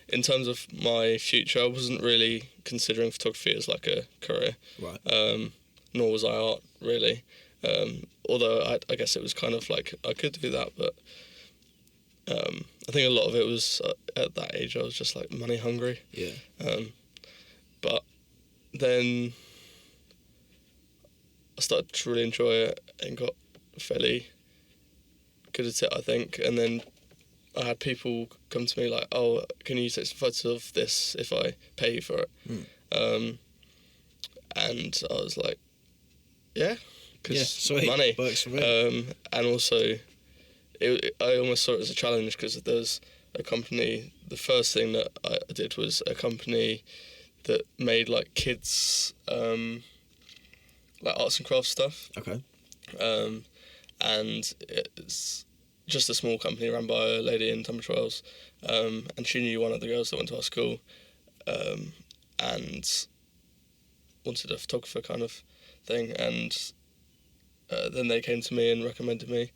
in terms of my future, I wasn't really considering photography as like a career. Right. Nor was I art, really. Although I guess it was kind of like I could do that, but I think a lot of it was at that age I was just like money hungry. Yeah. But then I started to really enjoy it and got fairly good at it, I think. And then I had people come to me like, "Oh, can you take some photos of this if I pay you for it?" And I was like, "Yeah, because money works for me." And also, I almost saw it as a challenge because there's a company. The first thing that I did was a company that made like kids like arts and crafts stuff. Okay. And it's just a small company run by a lady in Tunbridge Wells, and she knew one of the girls that went to our school, and wanted a photographer kind of thing, and then they came to me and recommended me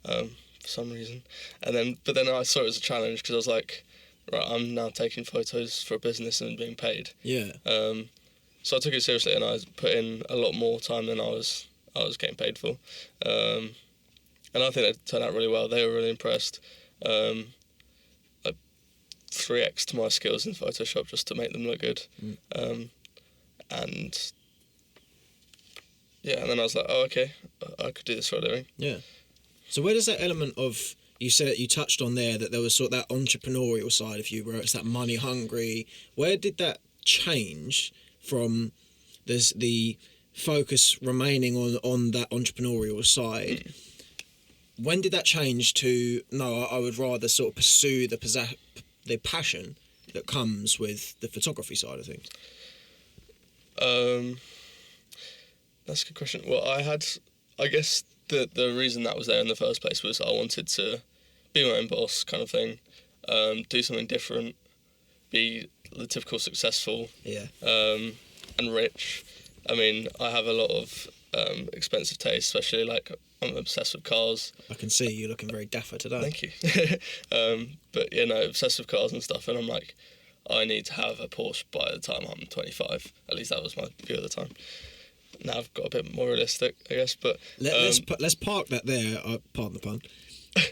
for some reason, but then I saw it as a challenge because I was like, right, I'm now taking photos for a business and being paid. Yeah. So I took it seriously and I put in a lot more time than I was getting paid for. And I think it turned out really well. They were really impressed. I 3x'd my skills in Photoshop just to make them look good. And yeah, and then I was like, oh, okay, I could do this for a living. Yeah. So where does that element of, you said, you touched on there that there was sort of that entrepreneurial side of you where it's that money hungry, where did that change from there's the focus remaining on that entrepreneurial side? When did that change to, no, I would rather sort of pursue the passion that comes with the photography side of things? That's a good question. Well, I guess the reason that was there in the first place was I wanted to be my own boss kind of thing, do something different, be the typical successful, and rich. I mean, I have a lot of expensive taste, especially like I'm obsessed with cars. I can see you looking very dapper today. Thank you. But you know, obsessed with cars and stuff, and I'm like, I need to have a Porsche by the time I'm 25. At least that was my view at the time. Now I've got a bit more realistic, I guess. But let's park that there. Pardon the pun.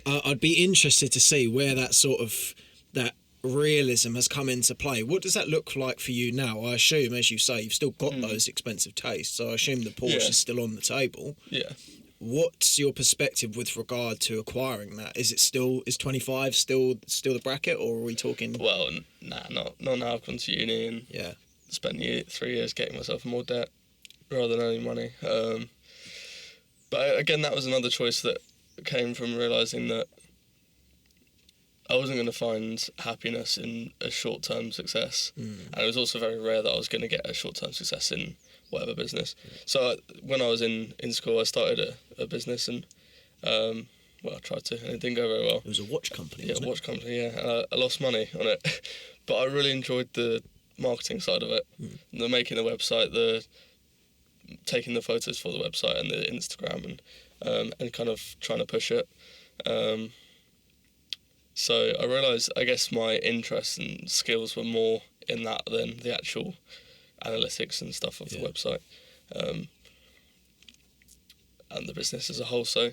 I'd be interested to see where that sort of that realism has come into play. What does that look like for you now? I assume, as you say, you've still got those expensive tastes, so I assume the Porsche is still on the table. Yeah. What's your perspective with regard to acquiring that? Is 25 still the bracket, or are we talking? Well, not now. I've gone to uni and spent 3 years getting myself more debt rather than earning money. But again, that was another choice that came from realising that I wasn't going to find happiness in a short-term success. And it was also very rare that I was going to get a short-term success in whatever business. So when I was in school, I started a business and, I tried to, and it didn't go very well. It was a watch company, wasn't it? Watch company, yeah. And I lost money on it. But I really enjoyed the marketing side of it. The making the website, the taking the photos for the website and the Instagram and kind of trying to push it. So I realised, I guess, my interests and skills were more in that than the actual analytics and stuff of the website, and the business as a whole. So,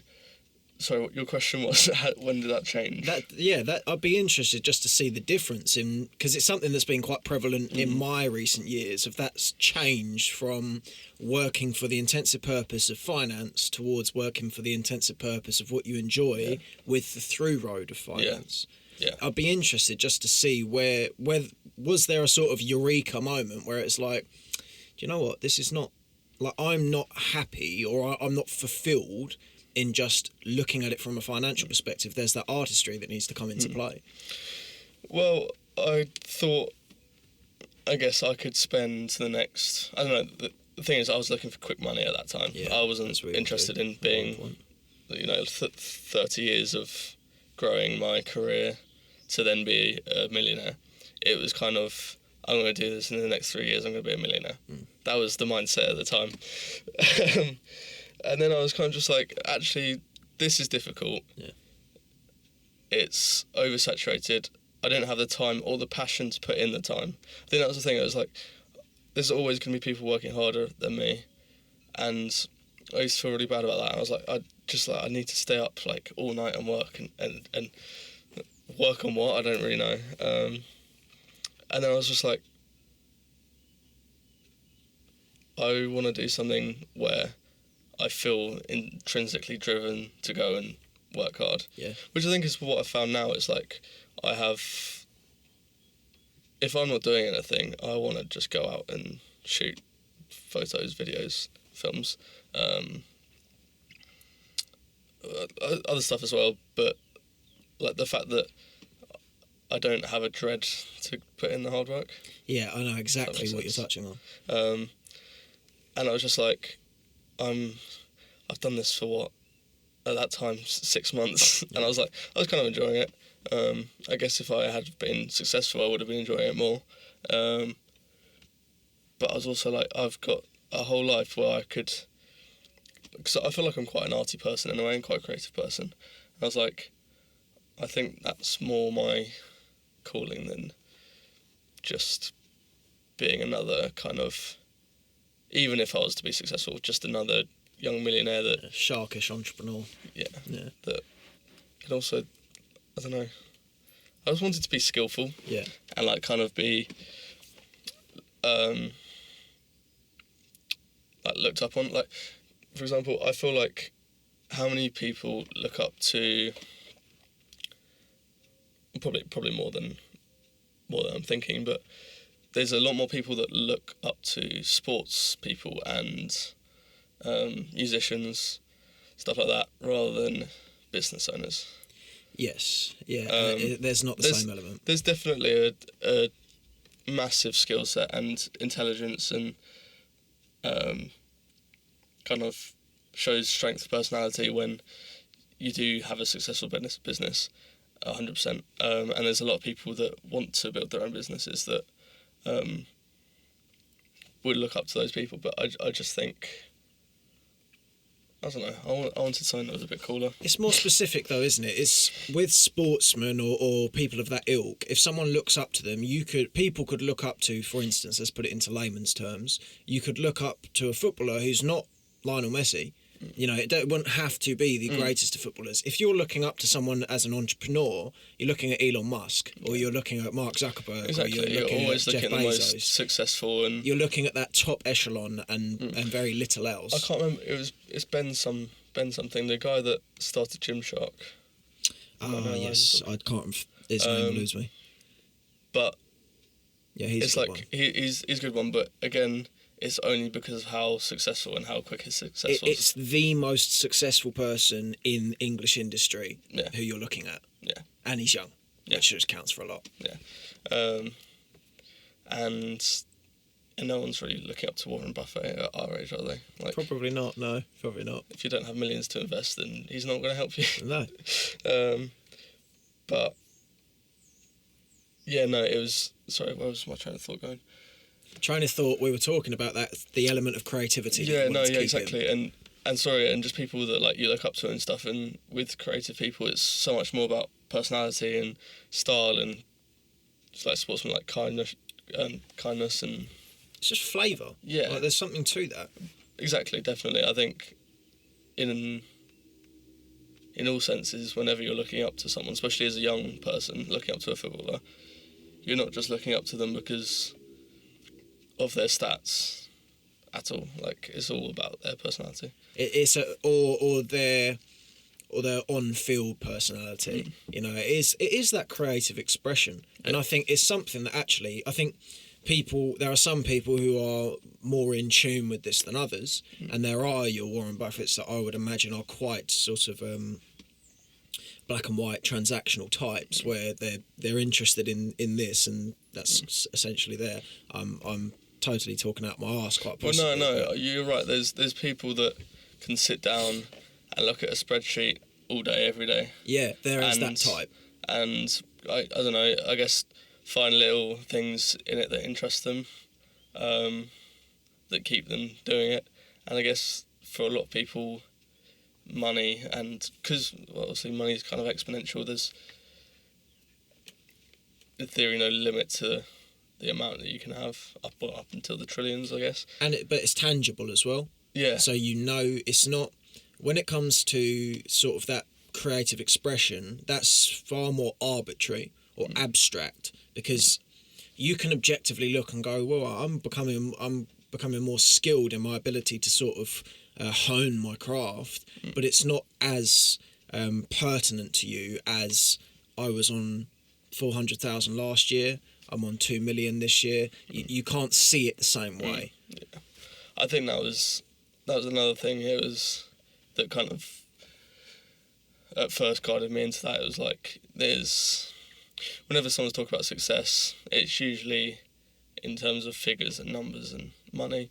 sorry, what your question was, when did that change? That I'd be interested just to see the difference in, because it's something that's been quite prevalent in my recent years, of that's changed from working for the intensive purpose of finance towards working for the intensive purpose of what you enjoy with the through road of finance. Yeah. I'd be interested just to see where was there a sort of eureka moment where it's like, do you know what, this is not, like, I'm not happy or I'm not fulfilled in just looking at it from a financial perspective. There's that artistry that needs to come into play. Well, I thought, I guess I could spend the next, I don't know, the thing is I was looking for quick money at that time. I wasn't interested in being, 30 years of growing my career to then be a millionaire. It was kind of, I'm going to do this in the next 3 years, I'm going to be a millionaire. That was the mindset at the time. And then I was kind of just like, actually, this is difficult. Yeah. It's oversaturated. I didn't have the time or the passion to put in the time. I think that was the thing. It was like, there's always going to be people working harder than me, and I used to feel really bad about that. And I was like, I need to stay up like all night and work and work on what, I don't really know. And then I was just like, I want to do something where I feel intrinsically driven to go and work hard. Yeah. Which I think is what I found now. It's like if I'm not doing anything, I want to just go out and shoot photos, videos, films, other stuff as well. But like the fact that I don't have a dread to put in the hard work. Yeah, I know exactly what you're touching on. And I was just like, I've done this for what, at that time, 6 months. Yeah. And I was kind of enjoying it. I guess if I had been successful, I would have been enjoying it more. But I was also like, I've got a whole life where I could, because I feel like I'm quite an arty person in a way, and quite a creative person. And I was like, I think that's more my calling than just being another kind of, even if I was to be successful, just another young millionaire that... A sharkish entrepreneur. Yeah. That could also, I don't know, I just wanted to be skillful. Yeah. And like kind of be, like looked up on. Like, for example, I feel like how many people look up to, probably more than I'm thinking, but there's a lot more people that look up to sports people and musicians, stuff like that, rather than business owners. Yes, yeah. There's not the same element. There's definitely a massive skill set and intelligence and kind of shows strength of personality when you do have a successful business, 100%. And there's a lot of people that want to build their own businesses that would look up to those people, but I just think, I don't know, I wanted something that was a bit cooler. It's more specific though, isn't it? It's with sportsmen or people of that ilk, if someone looks up to them, people could look up to, for instance, let's put it into layman's terms, you could look up to a footballer who's not Lionel Messi. You know, it wouldn't have to be the greatest of footballers. If you're looking up to someone as an entrepreneur, you're looking at Elon Musk, or you're looking at Mark Zuckerberg, exactly. or you're always looking at looking Jeff at Bezos. the most successful, and you're looking at that top echelon and very little else. I can't remember. It's Ben something, the guy that started Gymshark. Yes, I can't. His name will lose me. But yeah, he's a good one. He's a good one, but again, it's only because of how successful and how quick his success was. It's the most successful person in English industry who you're looking at. Yeah. And he's young, which just counts for a lot. Yeah. And no one's really looking up to Warren Buffett at our age, are they? Like, probably not, no. Probably not. If you don't have millions to invest, then he's not going to help you. No. But, yeah, no, it was... Sorry, where was my train of thought going? Train of thought, we were talking about that, the element of creativity. Yeah, exactly. And sorry, and just people that like you look up to and stuff, and with creative people it's so much more about personality and style, and it's like sportsmen, like kindness and it's just flavour. Yeah. Like, there's something to that. Exactly, definitely. I think in all senses, whenever you're looking up to someone, especially as a young person looking up to a footballer, you're not just looking up to them because of their stats at all. Like, it's all about their personality. It's or their on-field personality. You know, it is that creative expression, and I think it's something that actually there are some people who are more in tune with this than others, and there are your Warren Buffetts that I would imagine are quite sort of black and white transactional types, where they're interested in this, and that's essentially there. I'm totally talking out my arse quite possibly. Well, no, you're right. There's people that can sit down and look at a spreadsheet all day, every day. Yeah, there is that type. And I don't know, I guess find little things in it that interest them, that keep them doing it. And I guess for a lot of people, money, and because obviously money is kind of exponential, in theory, no limit to the amount that you can have up until the trillions, I guess. But it's tangible as well. Yeah. So it's not, when it comes to sort of that creative expression, that's far more arbitrary or abstract, because you can objectively look and go, well, I'm becoming more skilled in my ability to sort of hone my craft, but it's not as pertinent to you as I was on 400,000 last year, I'm on 2 million this year. You can't see it the same way. Yeah. I think that was another thing. It was that kind of at first guided me into that. It was like, whenever someone's talking about success, it's usually in terms of figures and numbers and money,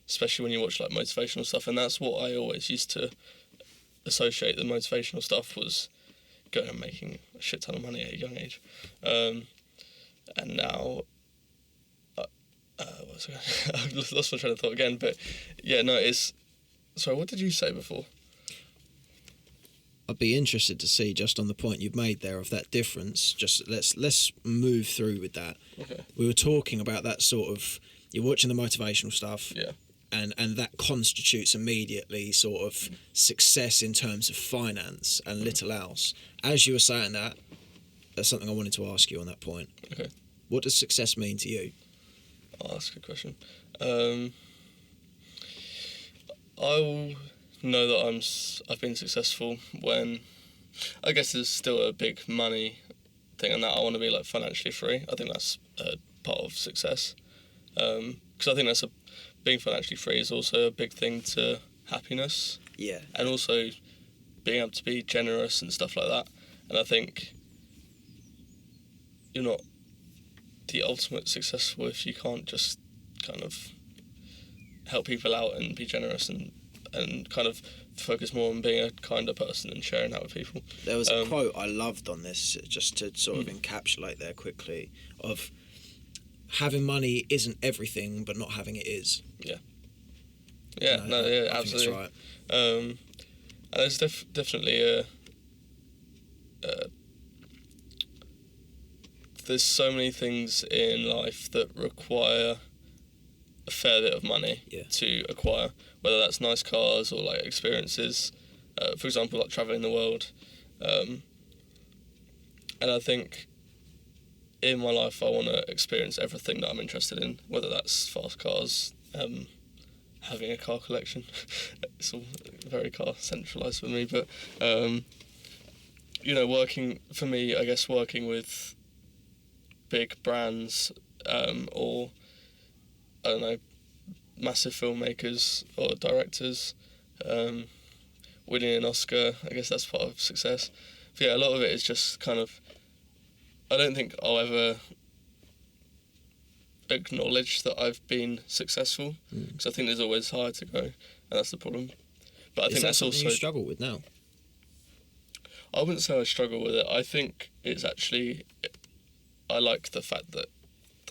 especially when you watch like motivational stuff, and that's what I always used to associate the motivational stuff was going and making a shit ton of money at a young age. And now I've lost my train of thought again, but yeah, no, sorry, what did you say before? I'd be interested to see, just on the point you've made there of that difference, just let's move through with that. Okay. We were talking about that sort of, you're watching the motivational stuff. Yeah. And that constitutes immediately sort of success in terms of finance and little else. As you were saying that, that's something I wanted to ask you on that point. Okay. What does success mean to you? Oh, that's a good question. I'll know that I've been successful when, I guess there's still a big money thing, and that I want to be like financially free. I think that's part of success, because I think being financially free is also a big thing to happiness. Yeah. And also being able to be generous and stuff like that. And I think you're not the ultimate successful if you can't just kind of help people out and be generous and kind of focus more on being a kinder person and sharing that with people. There was a quote I loved on this, just to sort of encapsulate there quickly, of having money isn't everything, but not having it is. Yeah. Yeah, I absolutely. Think that's right. And there's definitely there's so many things in life that require a fair bit of money to acquire, whether that's nice cars or like experiences, for example, like travelling the world. And I think in my life I want to experience everything that I'm interested in, whether that's fast cars, having a car collection. It's all very car centralised with me, but working with big brands, or I don't know, massive filmmakers or directors, winning an Oscar, I guess that's part of success. But yeah, a lot of it is just kind of, I don't think I'll ever acknowledge that I've been successful, because I think there's always higher to go, and that's the problem. But I think that's something also you struggle with now? I wouldn't say I struggle with it. I think it's actually, I like the fact that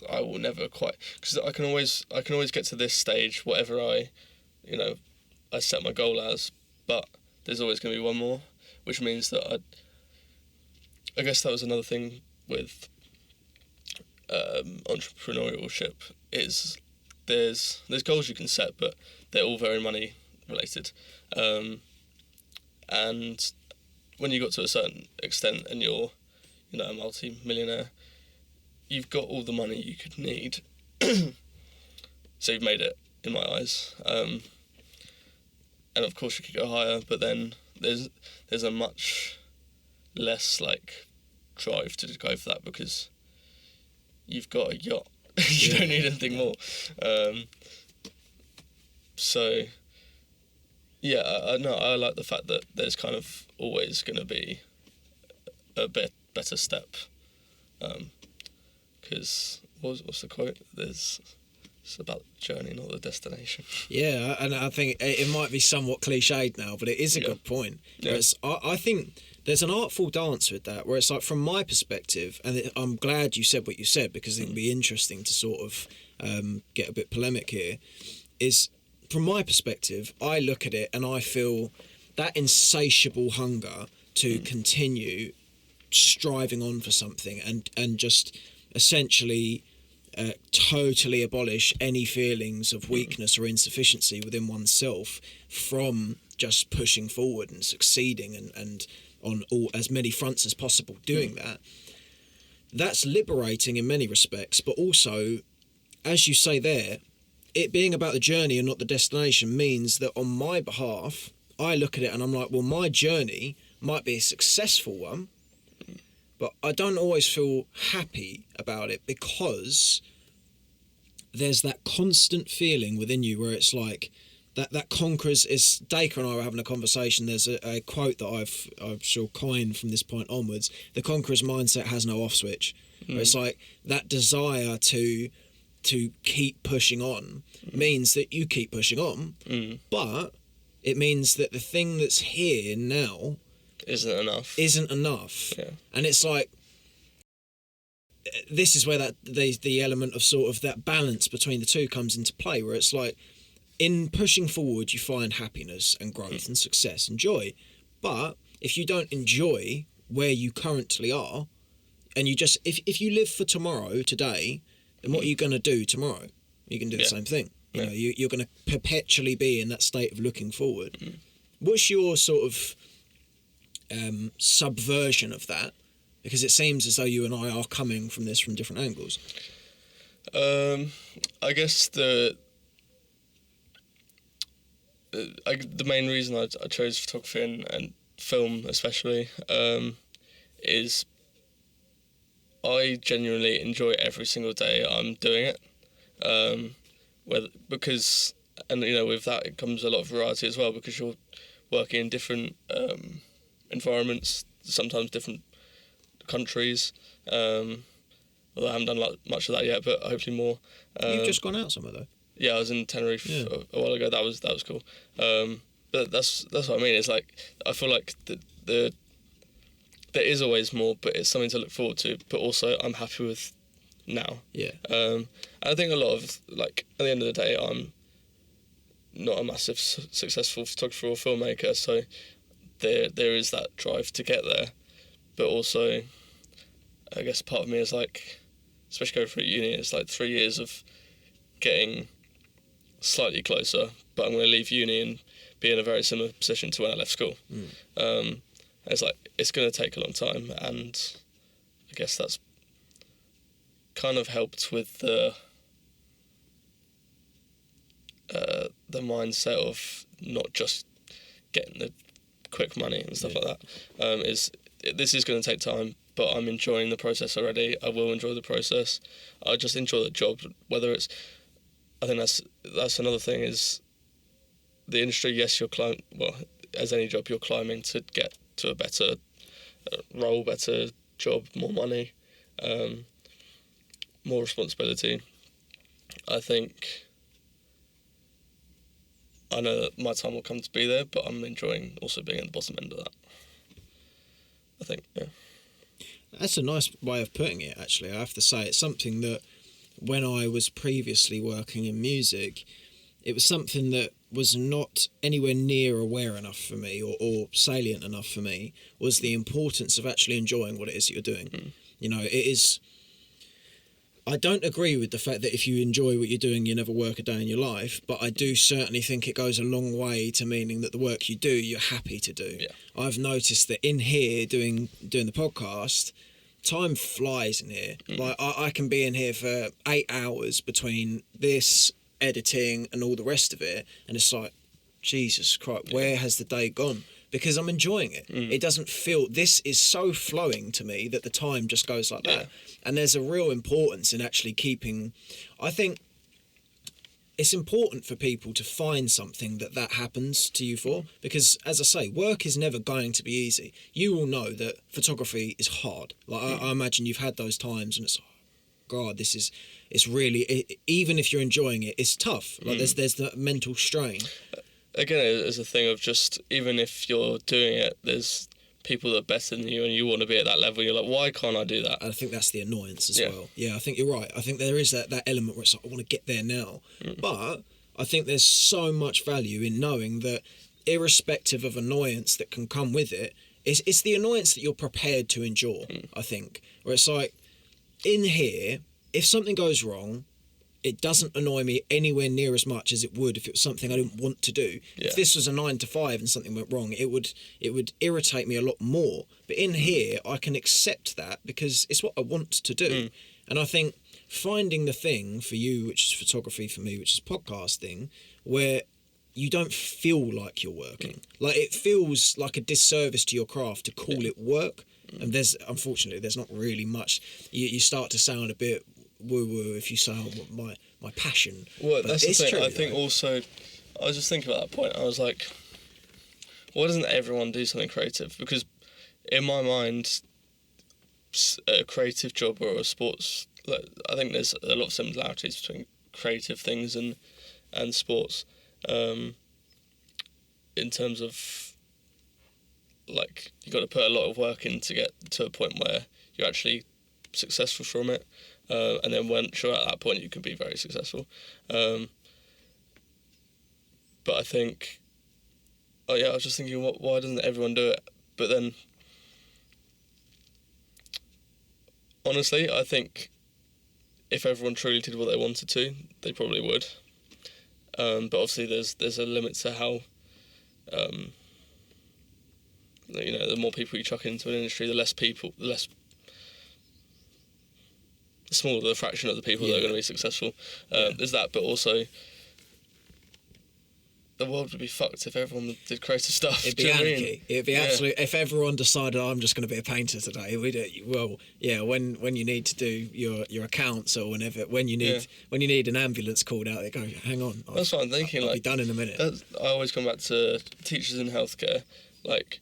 I will never quite, because I can always get to this stage, whatever I set my goal as, but there's always going to be one more, which means that I guess that was another thing with entrepreneurship, is there's goals you can set, but they're all very money related, and when you got to a certain extent and you're a multi-millionaire, you've got all the money you could need, so you've made it in my eyes, and of course you could go higher, but then there's a much less like drive to go for that, because you've got a yacht. You don't need anything more. So yeah, I like the fact that there's kind of always going to be a better step, because what's the quote? It's about the journey, not the destination. Yeah, and I think it might be somewhat cliched now, but it is a good point. Yeah. I think there's an artful dance with that, where it's like, from my perspective, and I'm glad you said what you said, because it would be interesting to sort of get a bit polemic here, is from my perspective, I look at it and I feel that insatiable hunger to continue striving on for something and just essentially totally abolish any feelings of weakness or insufficiency within oneself from just pushing forward and succeeding and on all as many fronts as possible doing that. That's liberating in many respects, but also, as you say there, it being about the journey and not the destination means that on my behalf, I look at it and I'm like, well, my journey might be a successful one, but I don't always feel happy about it because there's that constant feeling within you where it's like that conquers. Is Dacre and I were having a conversation. There's a quote that I've sort of coined from this point onwards. The conqueror's mindset has no off switch. Where it's like that desire to keep pushing on means that you keep pushing on, but it means that the thing that's here now isn't enough. Yeah. And it's like, this is where that the element of sort of that balance between the two comes into play, where it's like, in pushing forward you find happiness and growth and success and joy, but if you don't enjoy where you currently are, and you just if you live for tomorrow today, then what are you going to do tomorrow? You can do the same thing. You know, you're going to perpetually be in that state of looking forward. What's your sort of subversion of that? Because it seems as though you and I are coming from this from different angles. I guess the main reason I chose photography and film especially is I genuinely enjoy every single day I'm doing it. Because you know, with that it comes a lot of variety as well, because you're working in different environments, sometimes different countries. Although I haven't done much of that yet, but hopefully more. You've just gone out somewhere though. Yeah, I was in Tenerife a while ago. That was cool. But that's what I mean. It's like I feel like there is always more, but it's something to look forward to. But also, I'm happy with now. Yeah. I think a lot of, like, at the end of the day, I'm not a massive successful photographer or filmmaker, so there is that drive to get there. But also, I guess part of me is like, especially going through uni, it's like 3 years of getting slightly closer, but I'm going to leave uni and be in a very similar position to when I left school. It's like, it's going to take a long time, and I guess that's kind of helped with the mindset of not just getting the quick money and stuff like that. This is going to take time, but I'm enjoying the process already. I will enjoy the process. I just enjoy the job, whether it's, I think that's another thing, is the industry. Yes, you're climbing. Well, as any job, you're climbing to get to a better role, better job, more money, more responsibility. I think I know that my time will come to be there, but I'm enjoying also being at the bottom end of that. I think, yeah. That's a nice way of putting it, actually. I have to say, it's something that when I was previously working in music, it was something that was not anywhere near aware enough for me or salient enough for me, was the importance of actually enjoying what it is that you're doing. You know, it is... I don't agree with the fact that if you enjoy what you're doing, you never work a day in your life, but I do certainly think it goes a long way to meaning that the work you do, you're happy to do. Yeah. I've noticed that in here, doing the podcast, time flies in here. Like, I can be in here for 8 hours between this, editing, and all the rest of it, and it's like, Jesus Christ, where has the day gone? Because I'm enjoying it. It doesn't feel... This is so flowing to me that the time just goes like that. Yeah. And there's a real importance in actually keeping... I think it's important for people to find something that happens to you for. Because, as I say, work is never going to be easy. You will know that photography is hard. Like, I imagine you've had those times and it's... God, this is... It's really... even if you're enjoying it, it's tough. Like, there's that mental strain. Again, it's a thing of just, even if you're doing it, there's people that are better than you and you want to be at that level. You're like, why can't I do that? I think that's the annoyance as well. Yeah, I think you're right. I think there is that element where it's like, I want to get there now. But I think there's so much value in knowing that irrespective of annoyance that can come with it, it's the annoyance that you're prepared to endure. I think, where it's like, in here, if something goes wrong, it doesn't annoy me anywhere near as much as it would if it was something I didn't want to do. Yeah. If this was a 9 to 5 and something went wrong, it would irritate me a lot more. But in here, I can accept that because it's what I want to do. And I think finding the thing for you, which is photography, for me, which is podcasting, where you don't feel like you're working. Like, it feels like a disservice to your craft to call it work. And unfortunately, there's not really much. You start to sound a bit woo-woo if you say, my passion. Well, that's the thing. I think also, I was just thinking about that point. I was like, why doesn't everyone do something creative? Because in my mind, a creative job or a sports, like, I think there's a lot of similarities between creative things and sports, in terms of, like, you got to put a lot of work in to get to a point where you're actually successful from it. And then once you're at that point, you can be very successful. But I think, I was just thinking, why doesn't everyone do it? But then, honestly, I think if everyone truly did what they wanted to, they probably would. But obviously, there's a limit to how, the more people you chuck into an industry, the smaller the fraction of the people that are going to be successful. There's that, but also the world would be fucked if everyone did creative stuff. It'd be anarchy. It'd be absolute. If everyone decided, I'm just going to be a painter today, when you need to do your accounts or when you need an ambulance called out, they go, hang on. That's what I'm thinking. I'll be done in a minute. I always come back to teachers in healthcare. Like,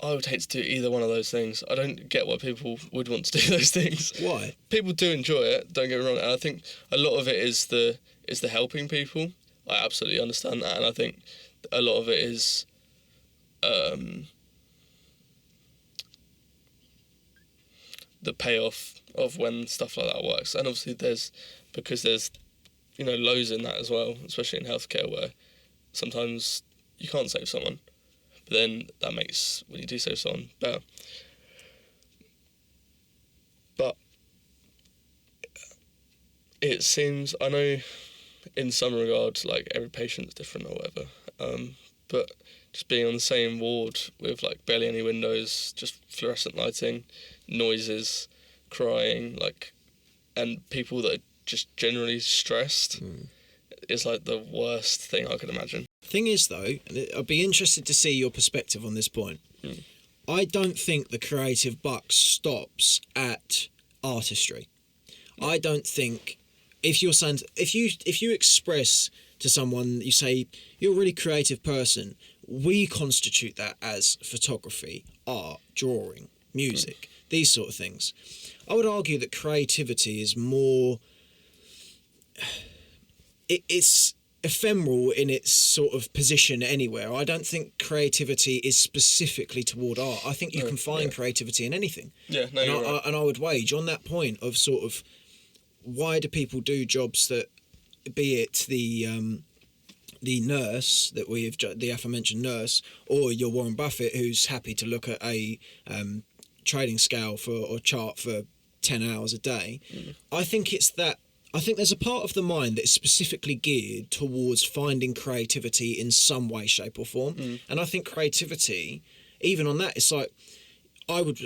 I would hate to do either one of those things. I don't get why people would want to do those things. Why? People do enjoy it, don't get me wrong. And I think a lot of it is the helping people. I absolutely understand that. And I think a lot of it is the payoff of when stuff like that works. And obviously there's lows in that as well, especially in healthcare, where sometimes you can't save someone. Then that makes, when you do save someone, better. But it seems, I know in some regards, like, every patient's different or whatever, but just being on the same ward with, like, barely any windows, just fluorescent lighting, noises, crying, like, and people that are just generally stressed is, like, the worst thing I could imagine. Thing is, though, I'd be interested to see your perspective on this point. I don't think the creative buck stops at artistry. I don't think if you express to someone, you say you're a really creative person, we constitute that as photography, art, drawing, music, these sort of things. I would argue that creativity is more. It's ephemeral in its sort of position anywhere. I don't think creativity is specifically toward art. I think you can find creativity in anything. Yeah, no, you're right. And I would wage on that point of sort of, why do people do jobs that, be it the nurse that the aforementioned nurse, or your Warren Buffett who's happy to look at a trading scale or chart for 10 hours a day. I think it's that. I think there's a part of the mind that is specifically geared towards finding creativity in some way, shape or form. And I think creativity, even on that, it's like, I would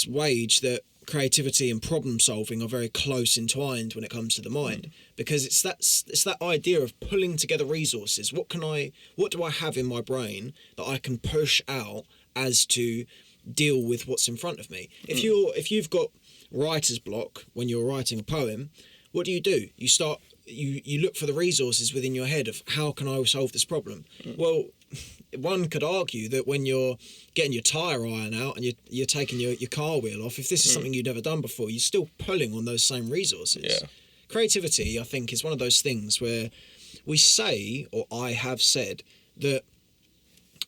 wage that creativity and problem solving are very close entwined when it comes to the mind, because it's that idea of pulling together resources. What do I have in my brain that I can push out as to deal with what's in front of me? If you've got writer's block when you're writing a poem, what do? You look for the resources within your head of, how can I solve this problem? Well, one could argue that when you're getting your tyre iron out and you're taking your car wheel off, if this is something you've never done before, you're still pulling on those same resources. Yeah. Creativity, I think, is one of those things where we say, or I have said, that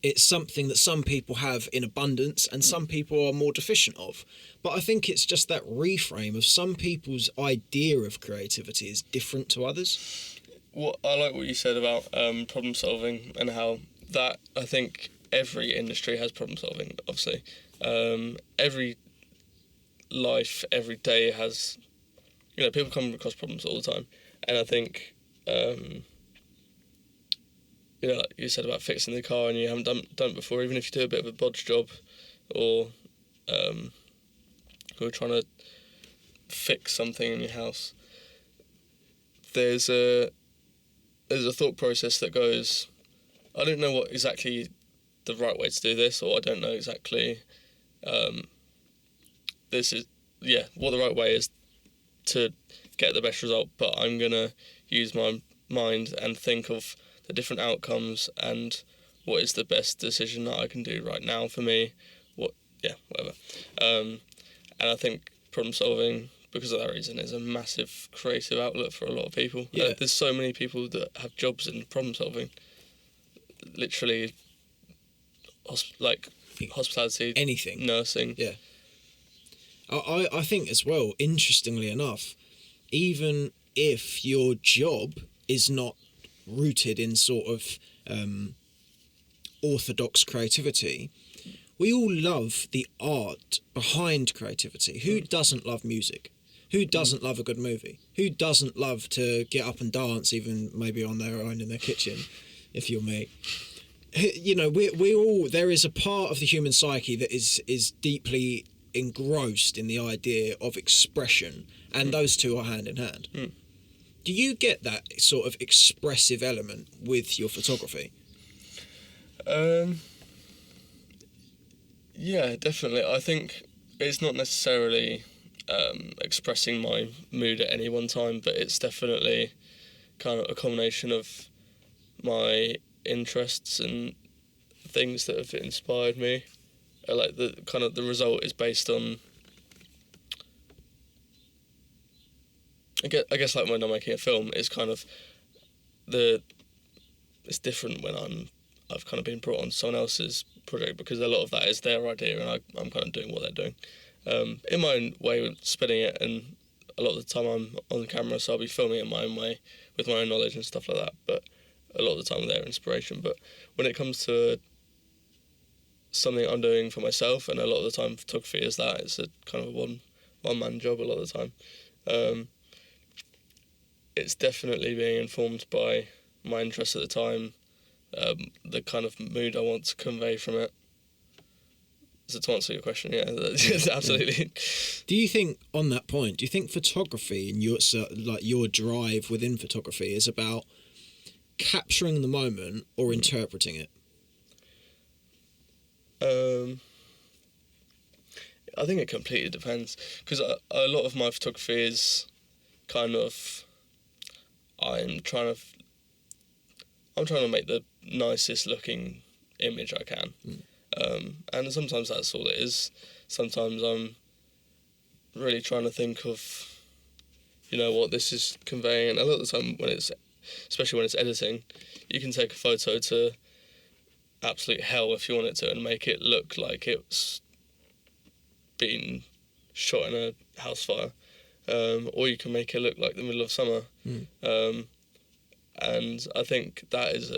it's something that some people have in abundance and some people are more deficient of. But I think it's just that reframe of some people's idea of creativity is different to others. Well, I like what you said about problem solving, and how that, I think every industry has problem solving, obviously. Every life, every day has, people come across problems all the time, and I think, like you said about fixing the car and you haven't done it before, even if you do a bit of a bodge job, or who are trying to fix something in your house, there's a thought process that goes, I don't know what exactly the right way to do this, or I don't know exactly what the right way is to get the best result, but I'm gonna use my mind and think of the different outcomes and what is the best decision that I can do right now for me, whatever. And I think problem solving, because of that reason, is a massive creative outlet for a lot of people. Yeah. There's so many people that have jobs in problem solving, literally, hospitality, anything, nursing. Yeah. I think as well, interestingly enough, even if your job is not rooted in sort of orthodox creativity, we all love the art behind creativity. Who doesn't love music? Who doesn't love a good movie? Who doesn't love to get up and dance, even maybe on their own in their kitchen, if you're me? We all, there is a part of the human psyche that is deeply engrossed in the idea of expression, and those two are hand in hand. Do you get that sort of expressive element with your photography? Yeah, definitely. I think it's not necessarily expressing my mood at any one time, but it's definitely kind of a combination of my interests and things that have inspired me. Like the result is based on, I guess like when I'm making a film, it's kind of it's different when I've kind of been brought on someone else's project, because a lot of that is their idea and I'm kind of doing what they're doing, in my own way of spinning it, and a lot of the time I'm on the camera, so I'll be filming it my own way with my own knowledge and stuff like that, but a lot of the time they're inspiration. But when it comes to something I'm doing for myself, and a lot of the time photography is that, it's a kind of a one-man job a lot of the time. It's definitely being informed by my interests at the time, the kind of mood I want to convey from it. So to answer your question, yeah, absolutely. Do you think, on that point, do you think photography and your drive within photography is about capturing the moment or interpreting it? I think it completely depends, because a lot of my photography is kind of, I'm trying to make the nicest looking image I can, and sometimes that's all it is. Sometimes I'm really trying to think of, what this is conveying, and a lot of the time especially when it's editing, you can take a photo to absolute hell if you want it to and make it look like it's been shot in a house fire, or you can make it look like the middle of summer. And I think that is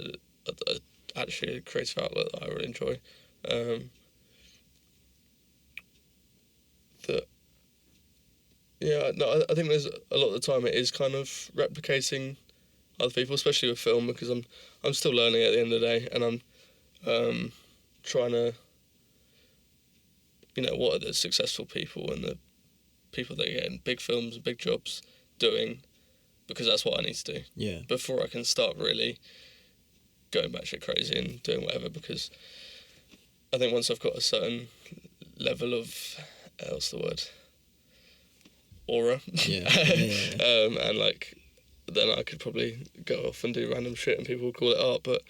actually a creative outlet that I really enjoy. I think there's a lot of the time it is kind of replicating other people, especially with film, because I'm still learning at the end of the day, and I'm trying to, what are the successful people and the people that get in big films and big jobs doing, because that's what I need to do. Yeah. Before I can start really going batshit crazy and doing whatever, because I think once I've got a certain level of, what's the word? Aura. Yeah. And then I could probably go off and do random shit and people would call it art, but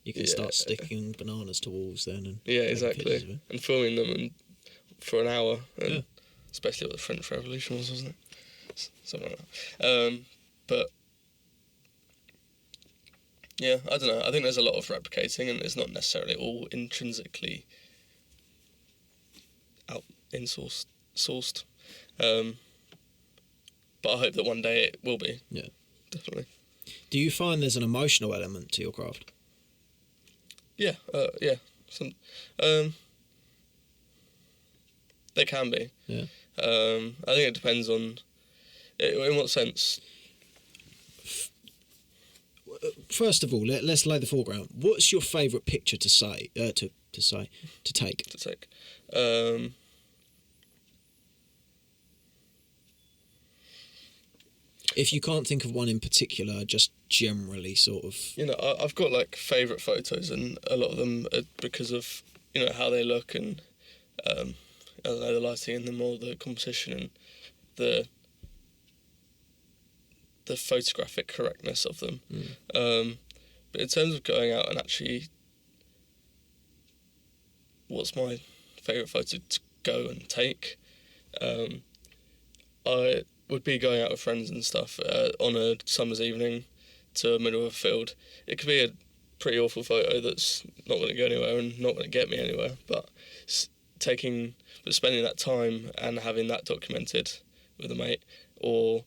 you can start sticking bananas to walls then, and exactly, and filming them for an hour, and especially what the French Revolution was, wasn't it? Something like that. But yeah, I don't know. I think there's a lot of replicating, and it's not necessarily all intrinsically sourced. But I hope that one day it will be. Yeah, definitely. Do you find there's an emotional element to your craft? Yeah, yeah. They can be. Yeah. I think it depends on in what sense. First of all, let's lay the foreground. What's your favourite picture to take? To take. If you can't think of one in particular, just generally sort of... I've got, like, favourite photos, and a lot of them are because of, how they look and, I don't know, the lighting in them or the composition and the photographic correctness of them. But in terms of going out and actually... what's my favourite photo to go and take? I would be going out with friends and stuff on a summer's evening to the middle of a field. It could be a pretty awful photo that's not going to go anywhere and not going to get me anywhere, but spending that time and having that documented with a mate, or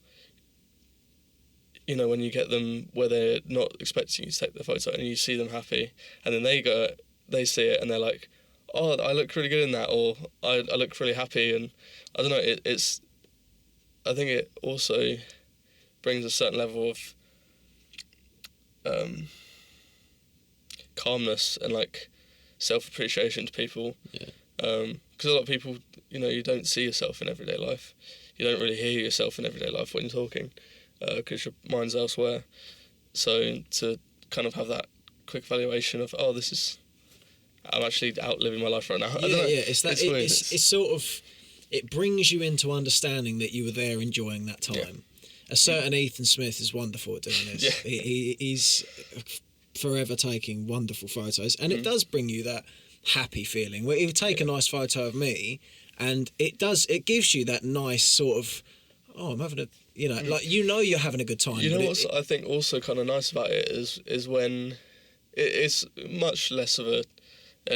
when you get them where they're not expecting you to take the photo and you see them happy, and then they see it and they're like, oh, I look really good in that, or I look really happy, and I don't know, I think it also brings a certain level of calmness and, like, self-appreciation to people. Yeah. Because a lot of people, you don't see yourself in everyday life. You don't really hear yourself in everyday life when you're talking, because your mind's elsewhere. So to kind of have that quick evaluation of, oh, I'm actually out living my life right now. I don't know. Yeah, it's sort of... It brings you into understanding that you were there enjoying that time. Yeah. A certain Ethan Smith is wonderful at doing this. Yeah. He's forever taking wonderful photos, and it does bring you that happy feeling where you take a nice photo of me, and it gives you that nice sort of, oh, I'm having a, like, you're having a good time. What's I think also kind of nice about it is when it's much less of an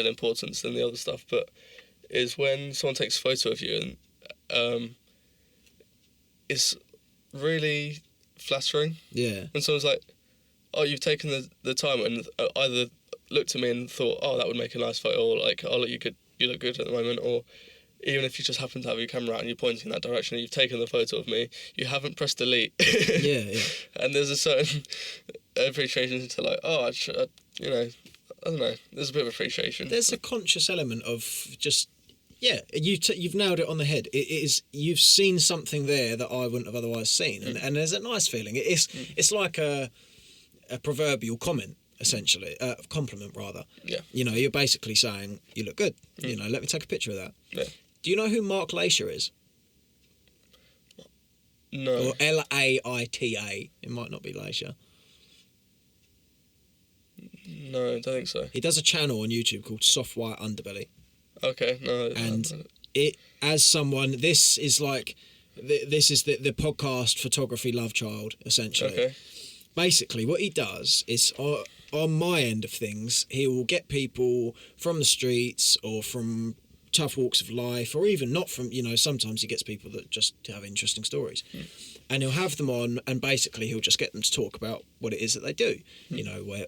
importance than the other stuff, but is when someone takes a photo of you, and it's really flattering. Yeah. When someone's like, oh, you've taken the time and either looked at me and thought, oh, that would make a nice photo, or like, oh, you look good at the moment, or even if you just happen to have your camera out and you're pointing in that direction and you've taken the photo of me, you haven't pressed delete. Yeah. And there's a certain appreciation to, like, oh, I don't know, there's a bit of appreciation. There's a conscious element of just... Yeah, you've nailed it on the head. It is, you've seen something there that I wouldn't have otherwise seen, and there's a nice feeling. It's like a proverbial comment, essentially, compliment rather. Yeah. You're basically saying you look good. Let me take a picture of that. Yeah. Do you know who Mark Laisha is? No. Or Laita. It might not be Laisha. No, I don't think so. He does a channel on YouTube called Soft White Underbelly. Okay, no. And as someone, this is like, this is the podcast photography love child, essentially. Okay. Basically, what he does is, on my end of things, he will get people from the streets or from tough walks of life, or even not from, sometimes he gets people that just have interesting stories. And he'll have them on, and basically he'll just get them to talk about what it is that they do.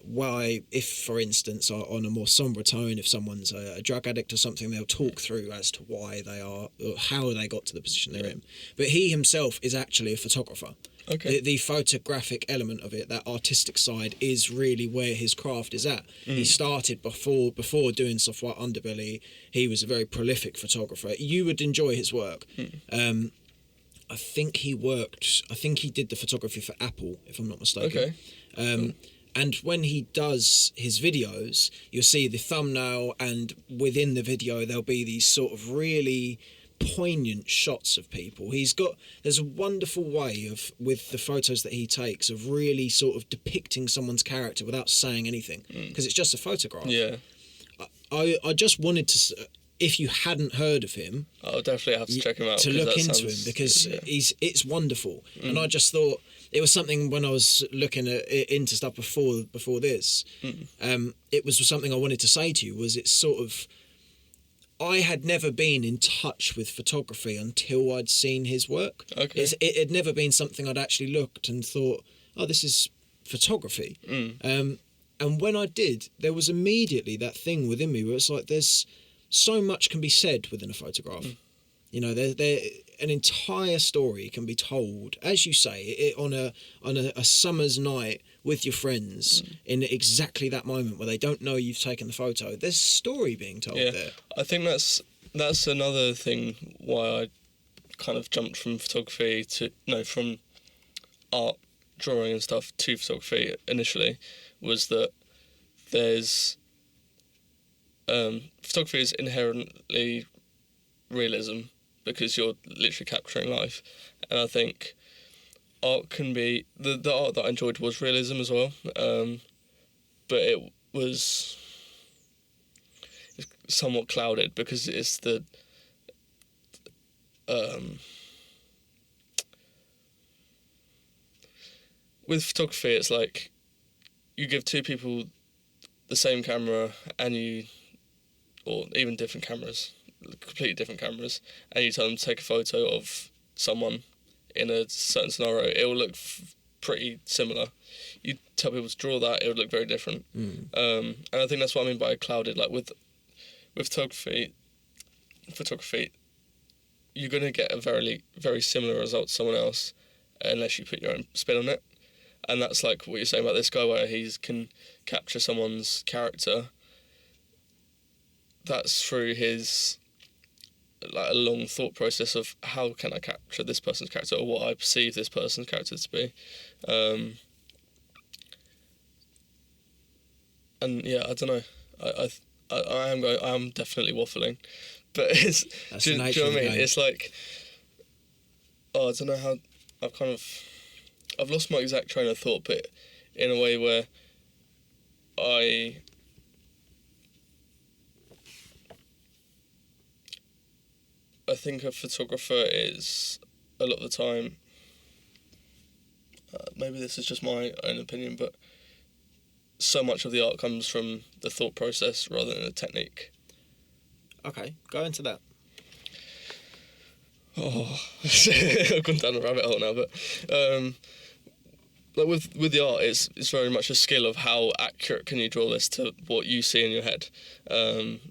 Why, if, for instance, on a more sombre tone, if someone's a drug addict or something, they'll talk through as to why they are, or how they got to the position they're in. But he himself is actually a photographer. Okay. The photographic element of it, that artistic side, is really where his craft is at. He started before doing Soft White Underbelly. He was a very prolific photographer. You would enjoy his work. I think he did the photography for Apple, if I'm not mistaken. Okay. And when he does his videos, you'll see the thumbnail, and within the video there'll be these sort of really poignant shots of people. There's a wonderful way with the photos that he takes, of really sort of depicting someone's character without saying anything, because it's just a photograph. Yeah. I just wanted to... If you hadn't heard of him, I'll definitely have to check him out. To look into him, because it's wonderful. And I just thought it was something when I was looking into stuff before this. It was something I wanted to say to you. Was it's sort of, I had never been in touch with photography until I'd seen his work. Okay. It had never been something I'd actually looked and thought, oh, this is photography. And when I did, there was immediately that thing within me where it's like there's so much can be said within a photograph. You know, there an entire story can be told, as you say, on a summer's night with your friends in exactly that moment where they don't know you've taken the photo. There's a story being told there. I think that's another thing why I kind of jumped from photography from art, drawing and stuff to photography initially, was that there's photography is inherently realism because you're literally capturing life, and I think art can be the art that I enjoyed was realism as well, but it was somewhat clouded because it's the with photography it's like you give two people the same camera or even different cameras, completely different cameras, and you tell them to take a photo of someone in a certain scenario, it will look pretty similar. You tell people to draw that, it would look very different. And I think that's what I mean by clouded. Like with photography, you're going to get a very, very similar result to someone else unless you put your own spin on it. And that's like what you're saying about this guy where he can capture someone's character. That's through his like a long thought process of how can I capture this person's character or what I perceive this person's character to be. And yeah, I don't know. I am definitely waffling, but it's do you know what I mean? It's like, I don't know how I've lost my exact train of thought, but in a way where I think a photographer is a lot of the time, maybe this is just my own opinion, but so much of the art comes from the thought process rather than the technique. Okay, go into that. I've gone down a rabbit hole now, but like with the art, it's very much a skill of how accurate can you draw this to what you see in your head,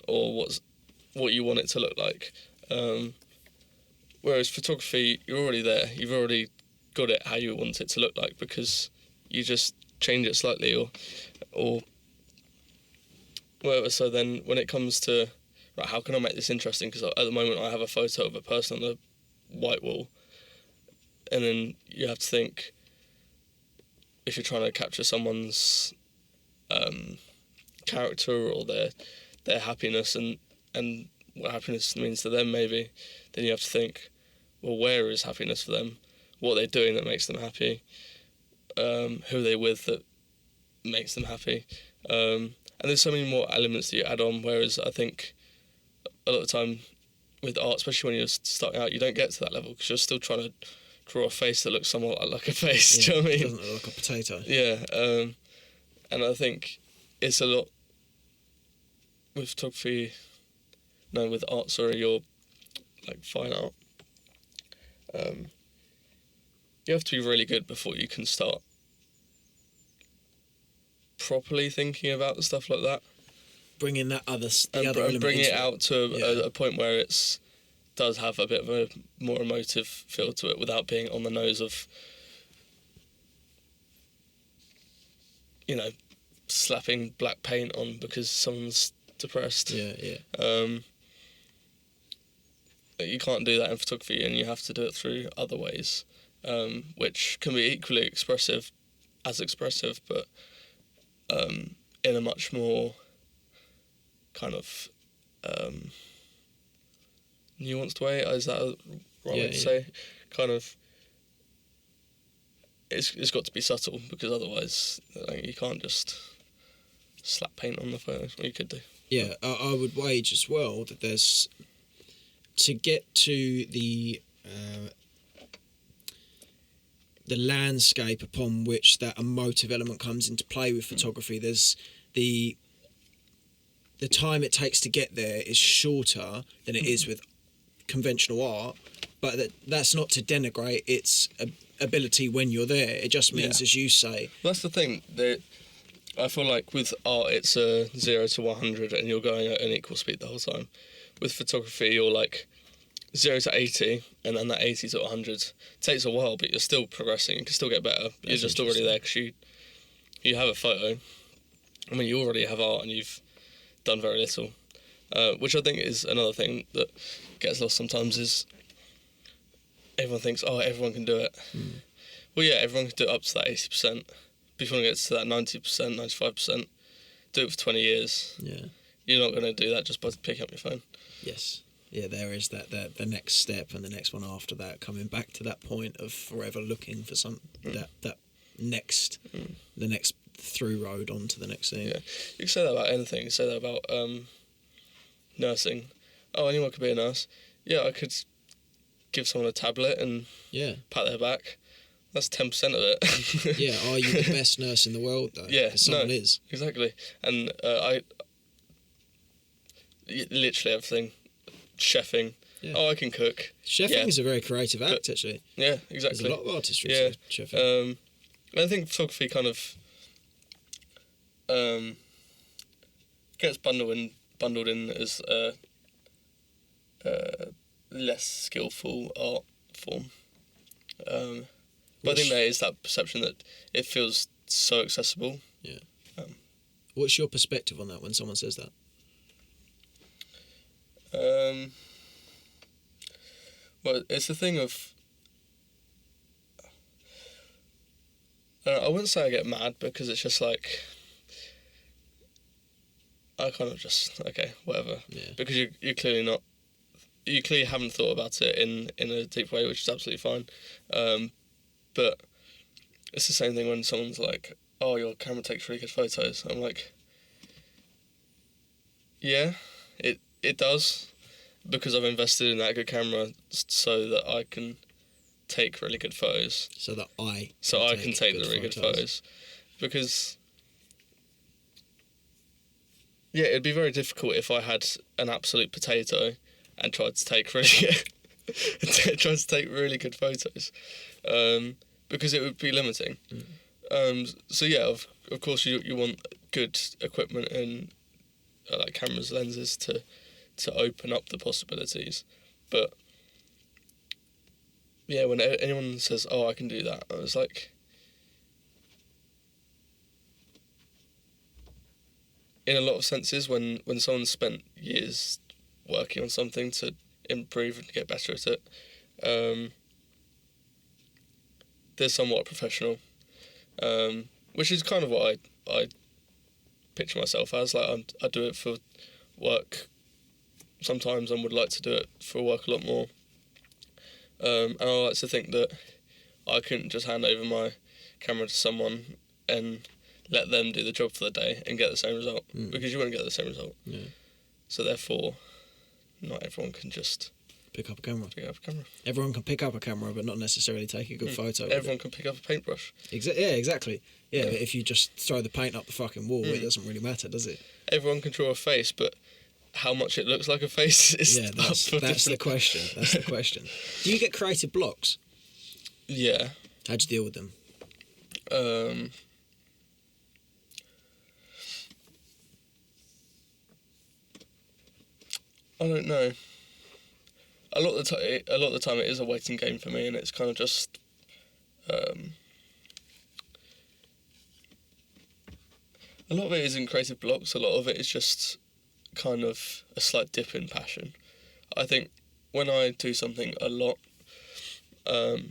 or what you want it to look like. Whereas photography, you're already there. You've already got it how you want it to look like because you just change it slightly or whatever. So then when it comes to, right, how can I make this interesting? Because at the moment I have a photo of a person on a white wall, and then you have to think, if you're trying to capture someone's character or their happiness and what happiness means to them maybe, then you have to think, well, where is happiness for them? What are they doing that makes them happy? Who are they with that makes them happy? And there's so many more elements that you add on, whereas I think a lot of the time with art, especially when you're starting out, you don't get to that level because you're still trying to draw a face that looks somewhat like a face. Yeah, do you know what I mean? It doesn't look like a potato. Yeah, and I think it's a lot with photography. No, with art. Sorry, or like fine art. You have to be really good before you can start properly thinking about stuff like that. Bringing that other and bringing it out to a point where it's does have a bit of a more emotive feel to it without being on the nose of, you know, slapping black paint on because someone's depressed. You can't do that in photography, and you have to do it through other ways, which can be equally expressive, but in a much more kind of nuanced way. Is that a right way to say? Kind of. It's got to be subtle because otherwise, like, you can't just slap paint on the photo. Or you could do. Yeah, I would wager as well that there's, to get to the landscape upon which that emotive element comes into play with photography, there's the time it takes to get there is shorter than it is with conventional art, but that's not to denigrate its ability when you're there. It just means, as you say... That's the thing. I feel like with art, it's a 0 to 100, and you're going at an equal speed the whole time. With photography, you're like 0 to 80, and then that 80 to 100 takes a while, but you're still progressing. You can still get better. You're just already there because you have a photo. I mean, you already have art, and you've done very little, which I think is another thing that gets lost sometimes. Is everyone thinks, oh, everyone can do it. Well, yeah, everyone can do it up to that 80%. But if you want to get to that 90%, 95%, do it for 20 years. Yeah. You're not going to do that just by picking up your phone. Yes. Yeah, there is the next step and the next one after that, coming back to that point of forever looking for that next, the next through road onto the next thing. Yeah, you can say that about anything. You can say that about nursing. Oh, anyone could be a nurse. Yeah, I could give someone a tablet and pat their back. That's 10% of it. Yeah, are you the best nurse in the world, though? Yeah, someone is. Exactly. And literally everything. Chefing. Yeah. Oh, I can cook. Chefing is a very creative act, actually. Yeah, exactly. There's a lot of artistry to chefing. I think photography kind of gets bundled in as less skillful art form. But I think there is that perception that it feels so accessible. Yeah. What's your perspective on that when someone says that? Well, it's the thing of... I wouldn't say I get mad, because it's just like... I kind of just, okay, whatever. Yeah. Because you're clearly not... You clearly haven't thought about it in a deep way, which is absolutely fine. But it's the same thing when someone's like, oh, your camera takes really good photos. I'm like, yeah, it does, because I've invested in that good camera so that I can take really good photos. So that I can take the really good photos. Because, yeah, it'd be very difficult if I had an absolute potato and tried to take really good photos. Because it would be limiting. So yeah, of course you want good equipment and like cameras, lenses to open up the possibilities. But yeah, when anyone says, "Oh, I can do that," I was like, in a lot of senses, when someone's spent years working on something to improve and get better at it, they're somewhat professional, which is kind of what I picture myself as. Like I do it for work sometimes, and would like to do it for work a lot more. And I like to think that I couldn't just hand over my camera to someone and let them do the job for the day and get the same result, because you wouldn't get the same result. Yeah. So therefore, not everyone can just pick up a camera. Everyone can pick up a camera, but not necessarily take a good photo. Everyone can pick up a paintbrush. Exactly. Yeah, but if you just throw the paint up the fucking wall, it doesn't really matter, does it? Everyone can draw a face, but how much it looks like a face is that's the question. That's the question. Do you get creative blocks? Yeah. How do you deal with them? I don't know. A lot of the time, it is a waiting game for me, and it's kind of just. A lot of it isn't creative blocks. A lot of it is just kind of a slight dip in passion. I think when I do something a lot, it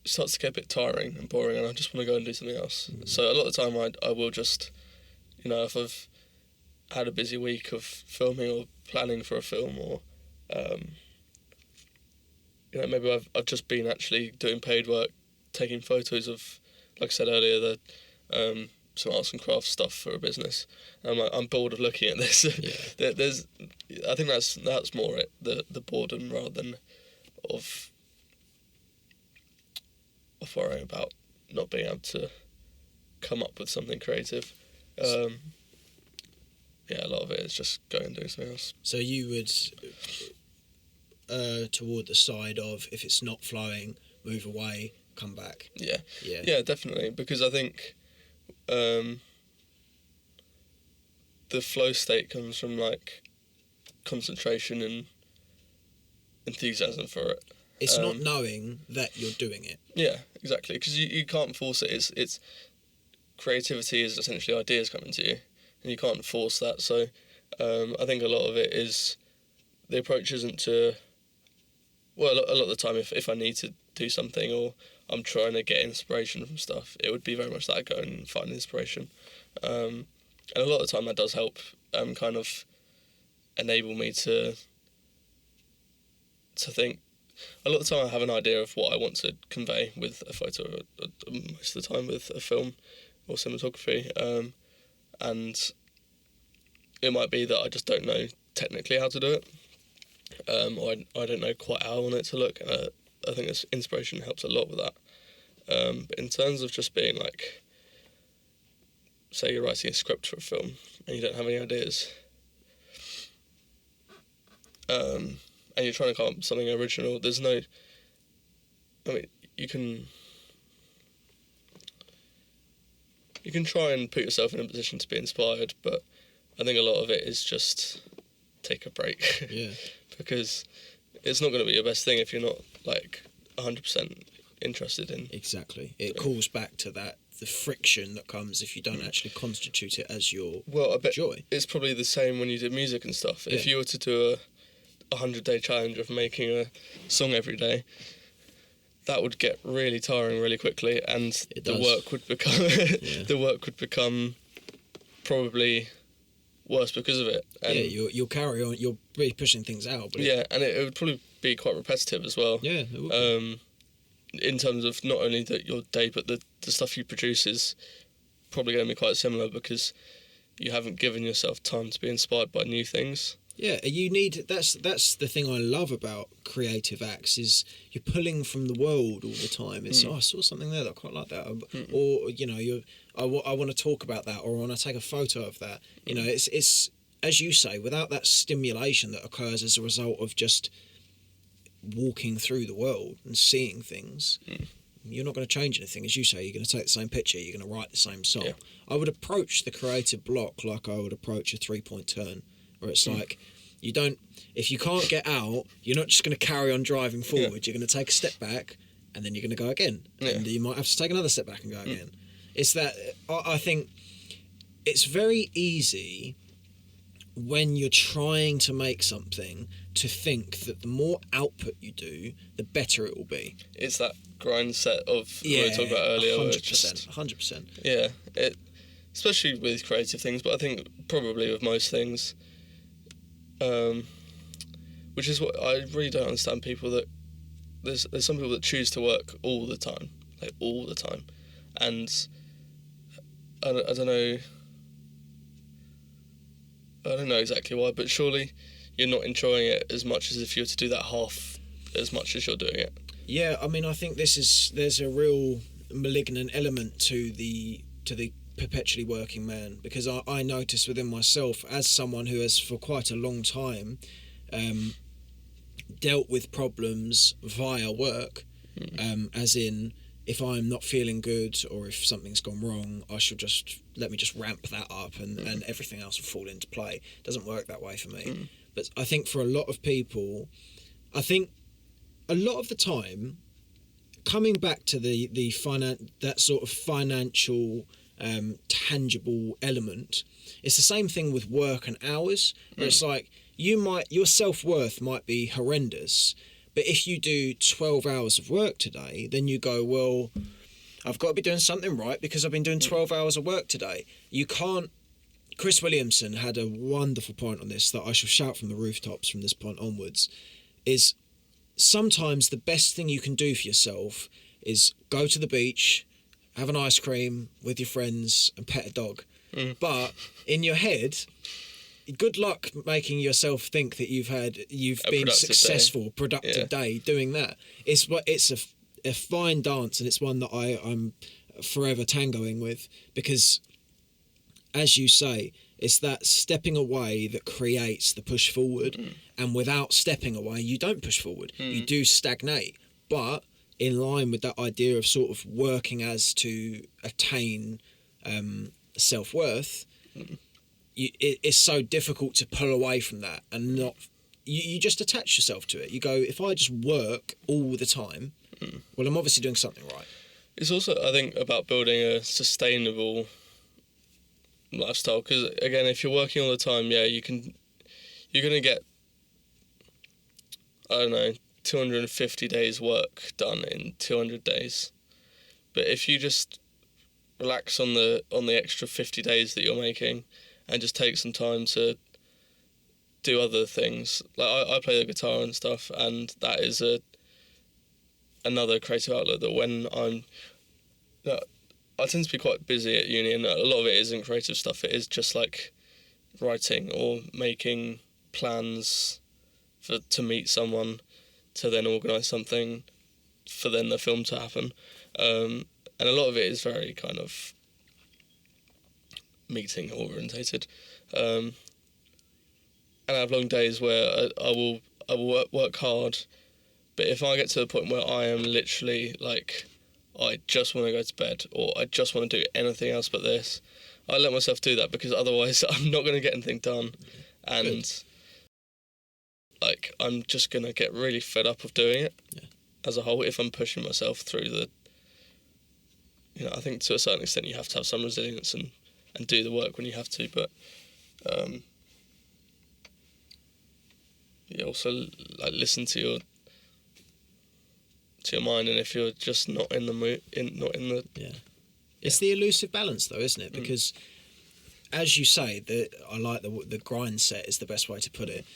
starts to get a bit tiring and boring, and I just want to go and do something else. So a lot of the time, I will just, if I've had a busy week of filming or planning for a film, or maybe I've just been actually doing paid work, taking photos of, like I said earlier, the some arts and crafts stuff for a business. I'm like, I'm bored of looking at this. Yeah. I think that's more it, the boredom, rather than of worrying about not being able to come up with something creative. A lot of it is just going and doing something else. So you would, toward the side of, if it's not flowing, move away, come back. Yeah, definitely. Because I think the flow state comes from like concentration and enthusiasm for it. It's not knowing that you're doing it. Yeah, exactly. Because you can't force it. It's creativity is essentially ideas coming to you, and you can't force that. So I think a lot of it is the approach isn't to. Well, a lot of the time, if I need to do something or I'm trying to get inspiration from stuff, it would be very much that I go and find inspiration. And a lot of the time that does help kind of enable me to think. A lot of the time I have an idea of what I want to convey with a photo, most of the time with a film or cinematography, and it might be that I just don't know technically how to do it, or I don't know quite how I want it to look, and I think this inspiration helps a lot with that. But in terms of just being like, say you're writing a script for a film and you don't have any ideas, and you're trying to come up with something original, there's no... I mean, you can try and put yourself in a position to be inspired, but I think a lot of it is just take a break. Yeah. Because it's not going to be your best thing if you're not, like, 100% interested in... Exactly. It calls back to that, the friction that comes if you don't actually constitute it as your I bet joy. It's probably the same when you do music and stuff. Yeah. If you were to do a 100-day challenge of making a song every day, that would get really tiring really quickly, and the work would become probably worse because of it. And you'll carry on. You'll be pushing things out. But and it would probably be quite repetitive as well. Yeah, it would be. In terms of not only your day, but the stuff you produce is probably going to be quite similar because you haven't given yourself time to be inspired by new things. Yeah, you need. That's the thing I love about creative acts is you're pulling from the world all the time. It's I saw something there that I quite like that, or you know, I want to talk about that, or I want to take a photo of that. You know, it's as you say, without that stimulation that occurs as a result of just walking through the world and seeing things. You're not going to change anything. As you say, you're going to take the same picture, you're going to write the same song. Yeah. I would approach the creative block like I would approach a 3-point turn, where it's like, you don't, if you can't get out, you're not just going to carry on driving forward. You're going to take a step back and then you're going to go again. And you might have to take another step back and go again. It's that, I think it's very easy when you're trying to make something to think that the more output you do, the better it will be. It's that grind set of what we talked about earlier. 100%. Yeah, especially with creative things, but I think probably with most things, which is what I really don't understand. People that there's some people that choose to work all the time, like all the time, and I don't know exactly why, but surely you're not enjoying it as much as if you were to do that half as much as you're doing it. Yeah, I mean, I think there's a real malignant element to the perpetually working man, because I notice within myself, as someone who has for quite a long time dealt with problems via work, as in, if I'm not feeling good or if something's gone wrong, let me just ramp that up and everything else will fall into play. It doesn't work that way for me. But I think for a lot of people, I think a lot of the time, coming back to that sort of financial tangible element, it's the same thing with work and hours, where it's like your self-worth might be horrendous, but if you do 12 hours of work today, then you go, well, I've got to be doing something right because I've been doing 12 hours of work today. You can't. Chris Williamson had a wonderful point on this that I shall shout from the rooftops from this point onwards, is sometimes the best thing you can do for yourself is go to the beach, have an ice cream with your friends and pet a dog. But in your head, good luck making yourself think that you've been successful, productive day doing that. It's a fine dance, and it's one that I'm forever tangoing with, because as you say, it's that stepping away that creates the push forward, and without stepping away you don't push forward. You do stagnate, but in line with that idea of sort of working as to attain self-worth, it's so difficult to pull away from that and not. You just attach yourself to it. You go, if I just work all the time, well, I'm obviously doing something right. It's also, I think, about building a sustainable lifestyle. Because again, if you're working all the time, you're gonna get, I don't know, 250 days work done in 200 days. But if you just relax on the extra 50 days that you're making, and just take some time to do other things. Like I play the guitar and stuff, and that is another creative outlet that when I tend to be quite busy at uni, and a lot of it isn't creative stuff. It is just like writing or making plans to meet someone, to then organise something, for then the film to happen. And a lot of it is very kind of meeting orientated. And I have long days where I will work hard, but if I get to the point where I am literally like, I just want to go to bed, or I just want to do anything else but this, I let myself do that, because otherwise I'm not going to get anything done. And like, I'm just going to get really fed up of doing it as a whole if I'm pushing myself through the, I think to a certain extent you have to have some resilience and do the work when you have to, but you also like listen to your mind, and if you're just not in the mood, it's the elusive balance though, isn't it? Because as you say, I like the grind set is the best way to put it.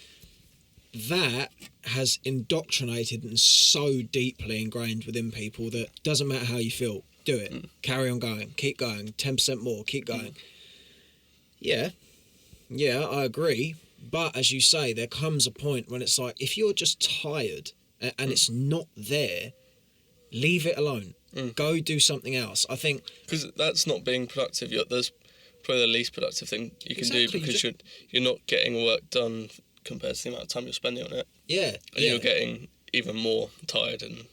That has indoctrinated and so deeply ingrained within people that doesn't matter how you feel, do it. Carry on going, keep going, 10% more, keep going. Yeah, I agree. But as you say, there comes a point when it's like, if you're just tired and it's not there, leave it alone. Go do something else. I think... Because that's not being productive. That's probably the least productive thing you can do, because you're not getting work done compared to the amount of time you're spending on it. Yeah. And you're getting even more tired and...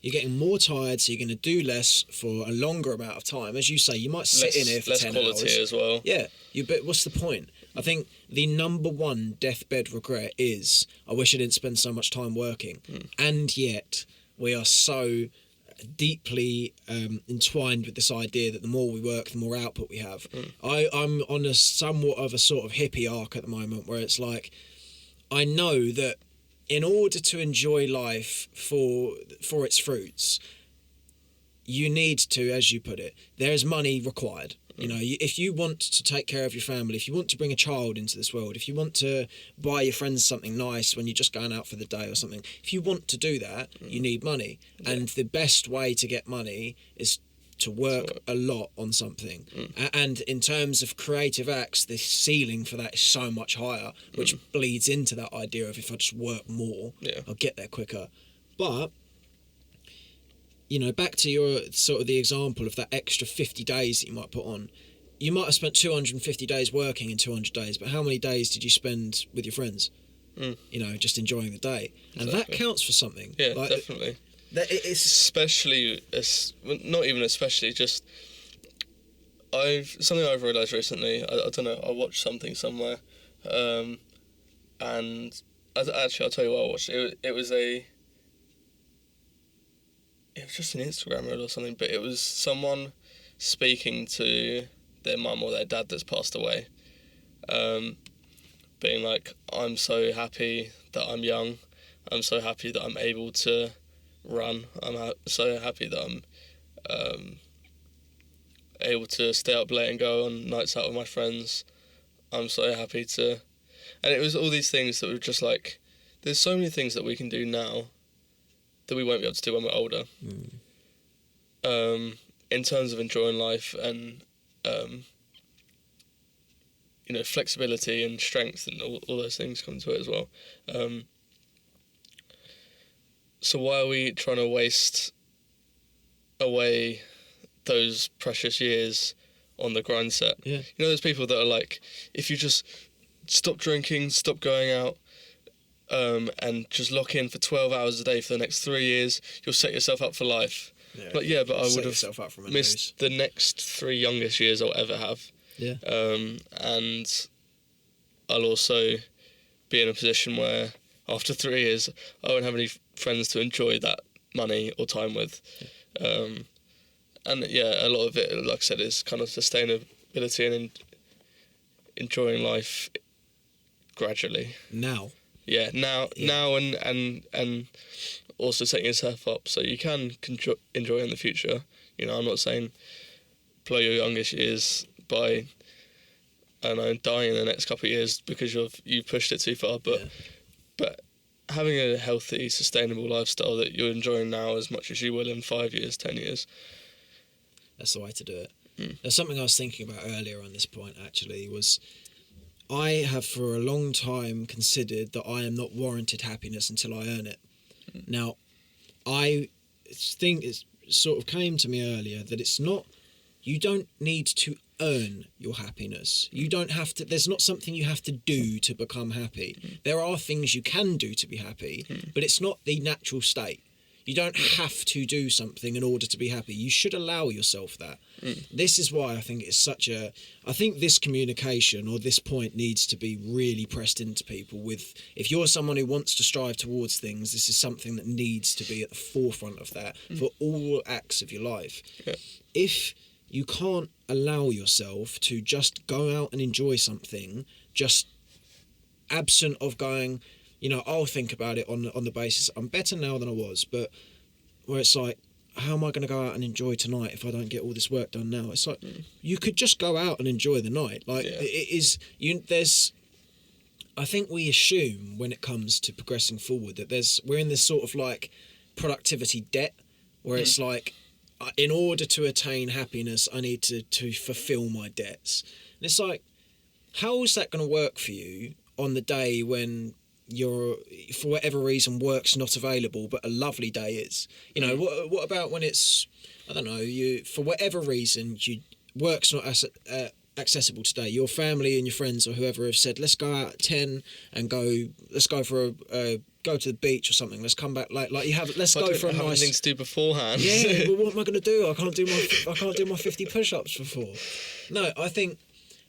You're getting more tired, so you're going to do less for a longer amount of time. As you say, you might sit in here for 10 hours. Less quality as well. Yeah, but what's the point? I think the number one deathbed regret is, I wish I didn't spend so much time working. And yet, we are so deeply entwined with this idea that the more we work, the more output we have. I'm on a somewhat of a sort of hippie arc at the moment, where it's like, I know that in order to enjoy life for its fruits, you need to, as you put it, there is money required. If you want to take care of your family, if you want to bring a child into this world, if you want to buy your friends something nice when you're just going out for the day or something, if you want to do that, you need money. And the best way to get money is to work a lot on something. And in terms of creative acts, the ceiling for that is so much higher, which bleeds into that idea of, if I just work more, I'll get there quicker. But, back to your sort of the example of that extra 50 days that you might put on. You might have spent 250 days working in 200 days, but how many days did you spend with your friends? Just enjoying the day. And that counts for something. Yeah, definitely. It's especially, not even especially, just something I've realised recently. I don't know. I watched something somewhere, and I'll tell you what I watched. It was just an Instagram reel or something, but it was someone speaking to their mum or their dad that's passed away, being like, "I'm so happy that I'm young. I'm so happy that I'm able to run. I'm so happy that I'm able to stay up late and go on nights out with my friends. I'm so happy to..." And it was all these things that were just like, there's so many things that we can do now that we won't be able to do when we're older. In terms of enjoying life and flexibility and strength and all those things come to it as well. So why are we trying to waste away those precious years on the grind set? Yeah. There's people that are like, if you just stop drinking, stop going out, and just lock in for 12 hours a day for the next 3 years, you'll set yourself up for life. Yeah, but I would have missed missed the next 3 youngest years I'll ever have. Yeah. And I'll also be in a position where after 3 years I won't have any friends to enjoy that money or time with. And a lot of it, like I said, is kind of sustainability and enjoying life gradually. Now. Yeah, now and also setting yourself up so you can enjoy in the future. You know, I'm not saying blow your youngest years by, I don't know, dying in the next couple of years because you've pushed it too far, but having a healthy, sustainable lifestyle that you're enjoying now as much as you will in 5 years, 10 years. That's the way to do it. There's something I was thinking about earlier on this point, actually, was I have for a long time considered that I am not warranted happiness until I earn it. Now, I think it sort of came to me earlier that it's not, you don't need to earn your happiness. You don't have to, there's not something you have to do to become happy. There are things you can do to be happy, but it's not the natural state. You don't have to do something in order to be happy. You should allow yourself that. This is why I think it's I think this communication or this point needs to be really pressed into people with, if you're someone who wants to strive towards things, this is something that needs to be at the forefront of that for all acts of your life. Yeah. If you can't allow yourself to just go out and enjoy something, just absent of going, you know, I'll think about it on the basis, I'm better now than I was, but where it's like, how am I going to go out and enjoy tonight if I don't get all this work done now? It's like, you could just go out and enjoy the night. Like, it is, I think we assume when it comes to progressing forward that we're in this sort of like productivity debt where it's like, in order to attain happiness, I need to fulfill my debts. And it's like, how is that going to work for you on the day when you're, for whatever reason, work's not available, but a lovely day is? You know, what about when it's, I don't know, you, for whatever reason, work's not accessible today. Your family and your friends or whoever have said, let's go out at 10 and let's go for go to the beach or something. Let's come back let's go for a nice thing to do beforehand. Yeah, well, what am I going to do? I can't do my 50 push-ups before. No, I think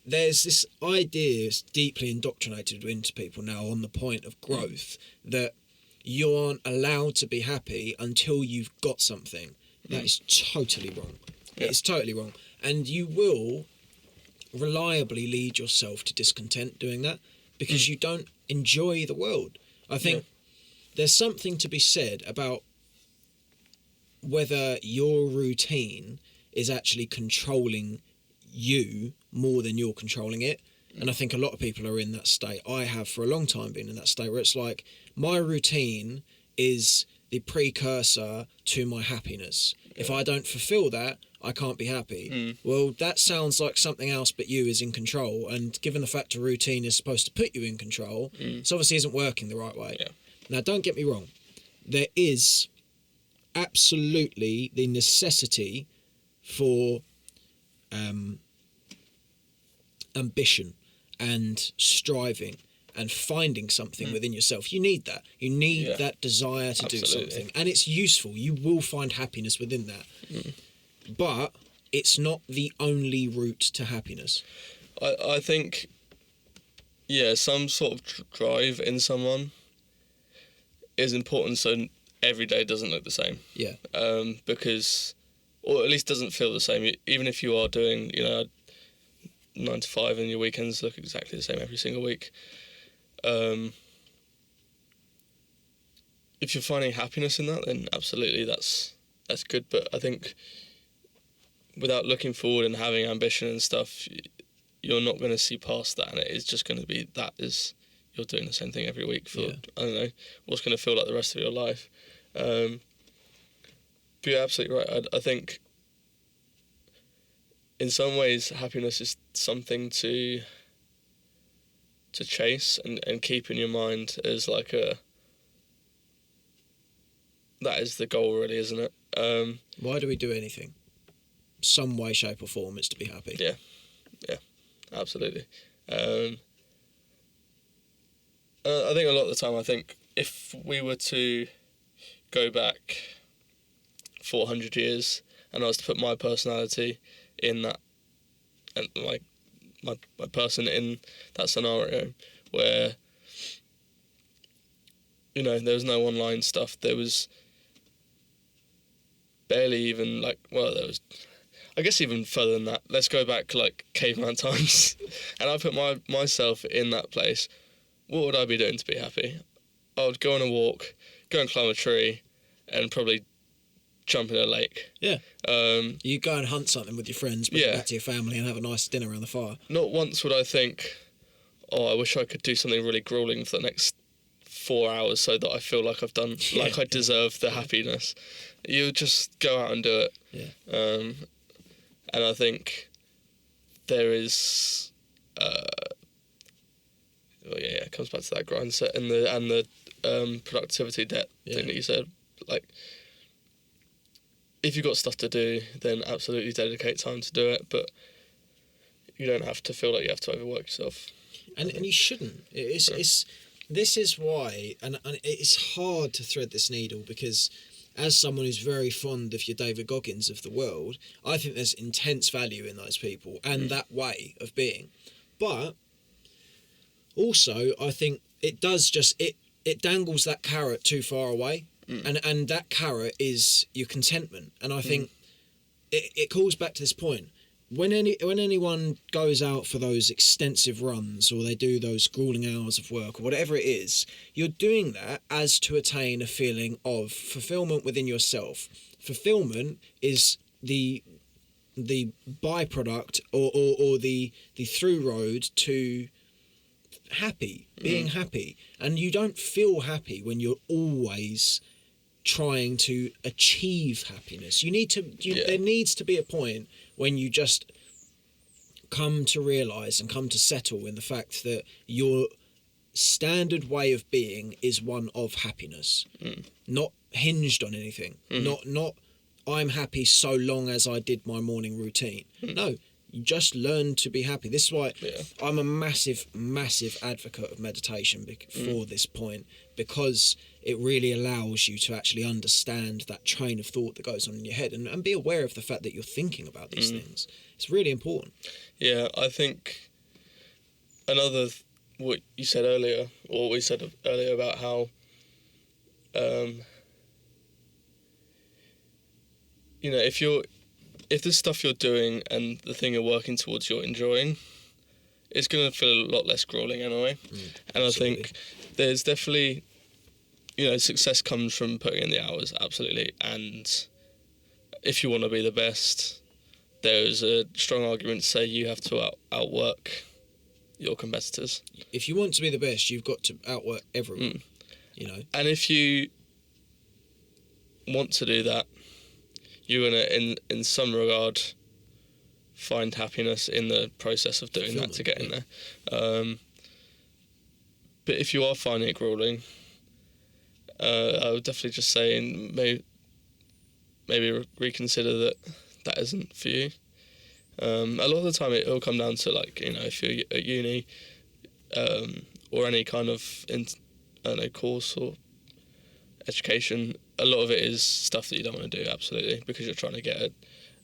there's this idea deeply indoctrinated into people now on the point of growth that you aren't allowed to be happy until you've got something. That is totally wrong. Yeah. It's totally wrong. And you will reliably lead yourself to discontent doing that because you don't enjoy the world. I think there's something to be said about whether your routine is actually controlling you more than you're controlling it. And I think a lot of people are in that state. I have for a long time been in that state where it's like my routine is the precursor to my happiness. If I don't fulfill that, I can't be happy. Well, that sounds like something else but you is in control, and given the fact a routine is supposed to put you in control, it obviously isn't working the right way. Now, don't get me wrong, there is absolutely the necessity for ambition and striving and finding something within yourself. You need that. You need that desire to do something. And it's useful. You will find happiness within that. But it's not the only route to happiness. I think, some sort of drive in someone is important so every day doesn't look the same. Yeah. Because, or at least doesn't feel the same. Even if you are doing, 9 to 5 and your weekends look exactly the same every single week. If you're finding happiness in that, then absolutely that's good. But I think without looking forward and having ambition and stuff, you're not going to see past that, and it is just going to be you're doing the same thing every week for I don't know what's going to feel like the rest of your life. But you're absolutely right. I think in some ways happiness is something to chase and keep in your mind as like that is the goal, really, isn't it? Why do we do anything? Some way, shape or form, it's to be happy. Yeah, absolutely. I think a lot of the time, if we were to go back 400 years, and I was to put my personality in that, and my person in that scenario where, you know, there was no online stuff. There was barely even there was, I guess, even further than that. Let's go back like caveman times, and I put myself in that place. What would I be doing to be happy? I would go on a walk, go and climb a tree, and probably jump in a lake. Yeah. You go and hunt something with your friends, bring it back to your family, and have a nice dinner around the fire. Not once would I think, oh, I wish I could do something really grueling for the next 4 hours so that I feel like I've done, like I deserve the happiness. You just go out and do it. Yeah. And I think there is, it comes back to that grind set and the productivity debt thing that you said. Like, if you've got stuff to do, then absolutely dedicate time to do it, but you don't have to feel like you have to overwork yourself. And you shouldn't. This is why, and it's hard to thread this needle, because as someone who's very fond of your David Goggins of the world, I think there's intense value in those people and that way of being. But also, I think it does just, it dangles that carrot too far away. And that carrot is your contentment. And I think it calls back to this point. When anyone goes out for those extensive runs, or they do those grueling hours of work, or whatever it is, you're doing that as to attain a feeling of fulfillment within yourself. Fulfillment is the byproduct or the through road to being happy. And you don't feel happy when you're always trying to achieve happiness. There needs to be a point when you just come to realise and come to settle in the fact that your standard way of being is one of happiness, not hinged on anything. Not I'm happy so long as I did my morning routine. No, you just learn to be happy. This is why I'm a massive advocate of meditation for this point, because it really allows you to actually understand that train of thought that goes on in your head and be aware of the fact that you're thinking about these things. It's really important. Yeah, I think what you said earlier, or we said earlier about how, you know, if the stuff you're doing and the thing you're working towards you're enjoying, it's going to feel a lot less grueling anyway. And I think there's definitely, you know, success comes from putting in the hours, absolutely. And if you want to be the best, there's a strong argument to say you have to outwork your competitors. If you want to be the best, you've got to outwork everyone, you know. And if you want to do that, you're going to, in some regard, find happiness in the process of doing that to get in there. But if you are finding it grueling, I would definitely just say maybe reconsider that isn't for you. A lot of the time it'll come down to, like, you know, if you're at uni or any kind of course or education, a lot of it is stuff that you don't want to do, absolutely, because you're trying to get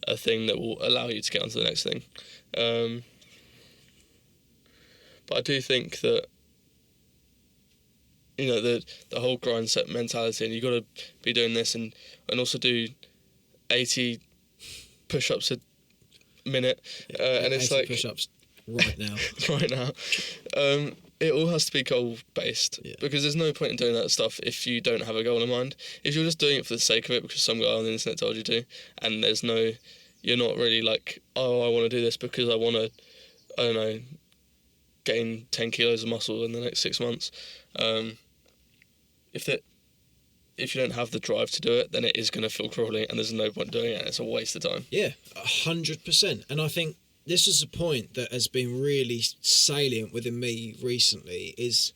a thing that will allow you to get on to the next thing. But I do think that, you know, the whole grind set mentality, and you've got to be doing this and also do 80 push-ups a minute, and it's like push-ups right now. Right now. It all has to be goal-based, because there's no point in doing that stuff if you don't have a goal in mind. If you're just doing it for the sake of it because some guy on the internet told you to, and you're not really like, oh, I want to do this because I want to, I don't know, gain 10 kilos of muscle in the next 6 months. If you don't have the drive to do it, then it is going to feel grueling, and there's no point doing it. It's a waste of time. Yeah, 100%. And I think this is a point that has been really salient within me recently, is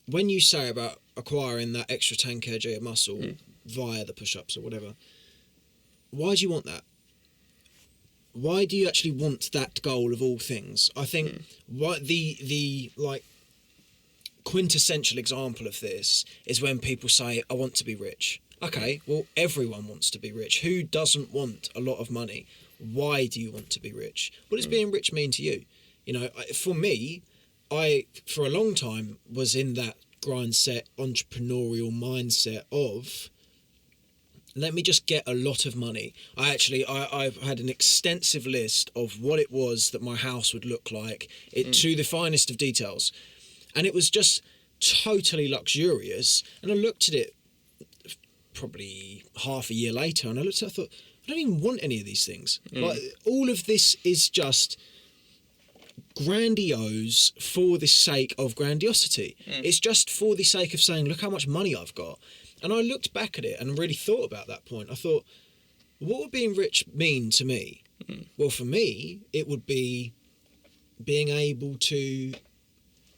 when you say about acquiring that extra 10 kg of muscle via the push-ups or whatever, why do you want that? Why do you actually want that goal of all things? I think what the like quintessential example of this is when people say, I want to be rich. Okay, well, everyone wants to be rich. Who doesn't want a lot of money? Why do you want to be rich? What does being rich mean to you? You know, for me, I, for a long time, was in that grindset, entrepreneurial mindset of, let me just get a lot of money. I've had an extensive list of what it was that my house would look like, to the finest of details. And it was just totally luxurious. And I looked at it probably half a year later, and I looked at it, I thought, I don't even want any of these things. Like, all of this is just grandiose for the sake of grandiosity. It's just for the sake of saying, look how much money I've got. And I looked back at it and really thought about that point. I thought, what would being rich mean to me? Well, for me, it would be being able to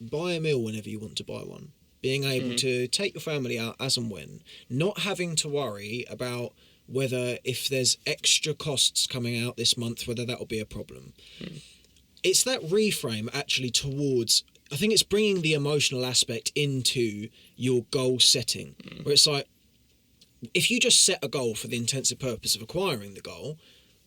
buy a meal whenever you want to buy one. Being able to take your family out as and when. Not having to worry about whether, if there's extra costs coming out this month, whether that will be a problem. It's that reframe actually towards, I think it's bringing the emotional aspect into your goal setting, where it's like, if you just set a goal for the intensive purpose of acquiring the goal,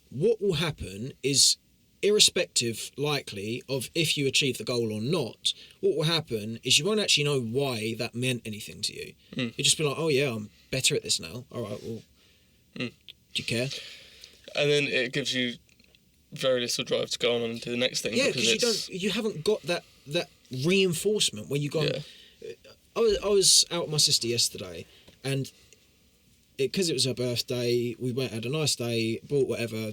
what will happen is, irrespective, likely, of if you achieve the goal or not, what will happen is you won't actually know why that meant anything to you. You'll just be like, oh yeah, I'm better at this now. All right, well, do you care? And then it gives you very little drive to go on and do the next thing. Yeah, because you haven't got that reinforcement where you go. Yeah. I was out with my sister yesterday, and because it was her birthday, we went, had a nice day, bought whatever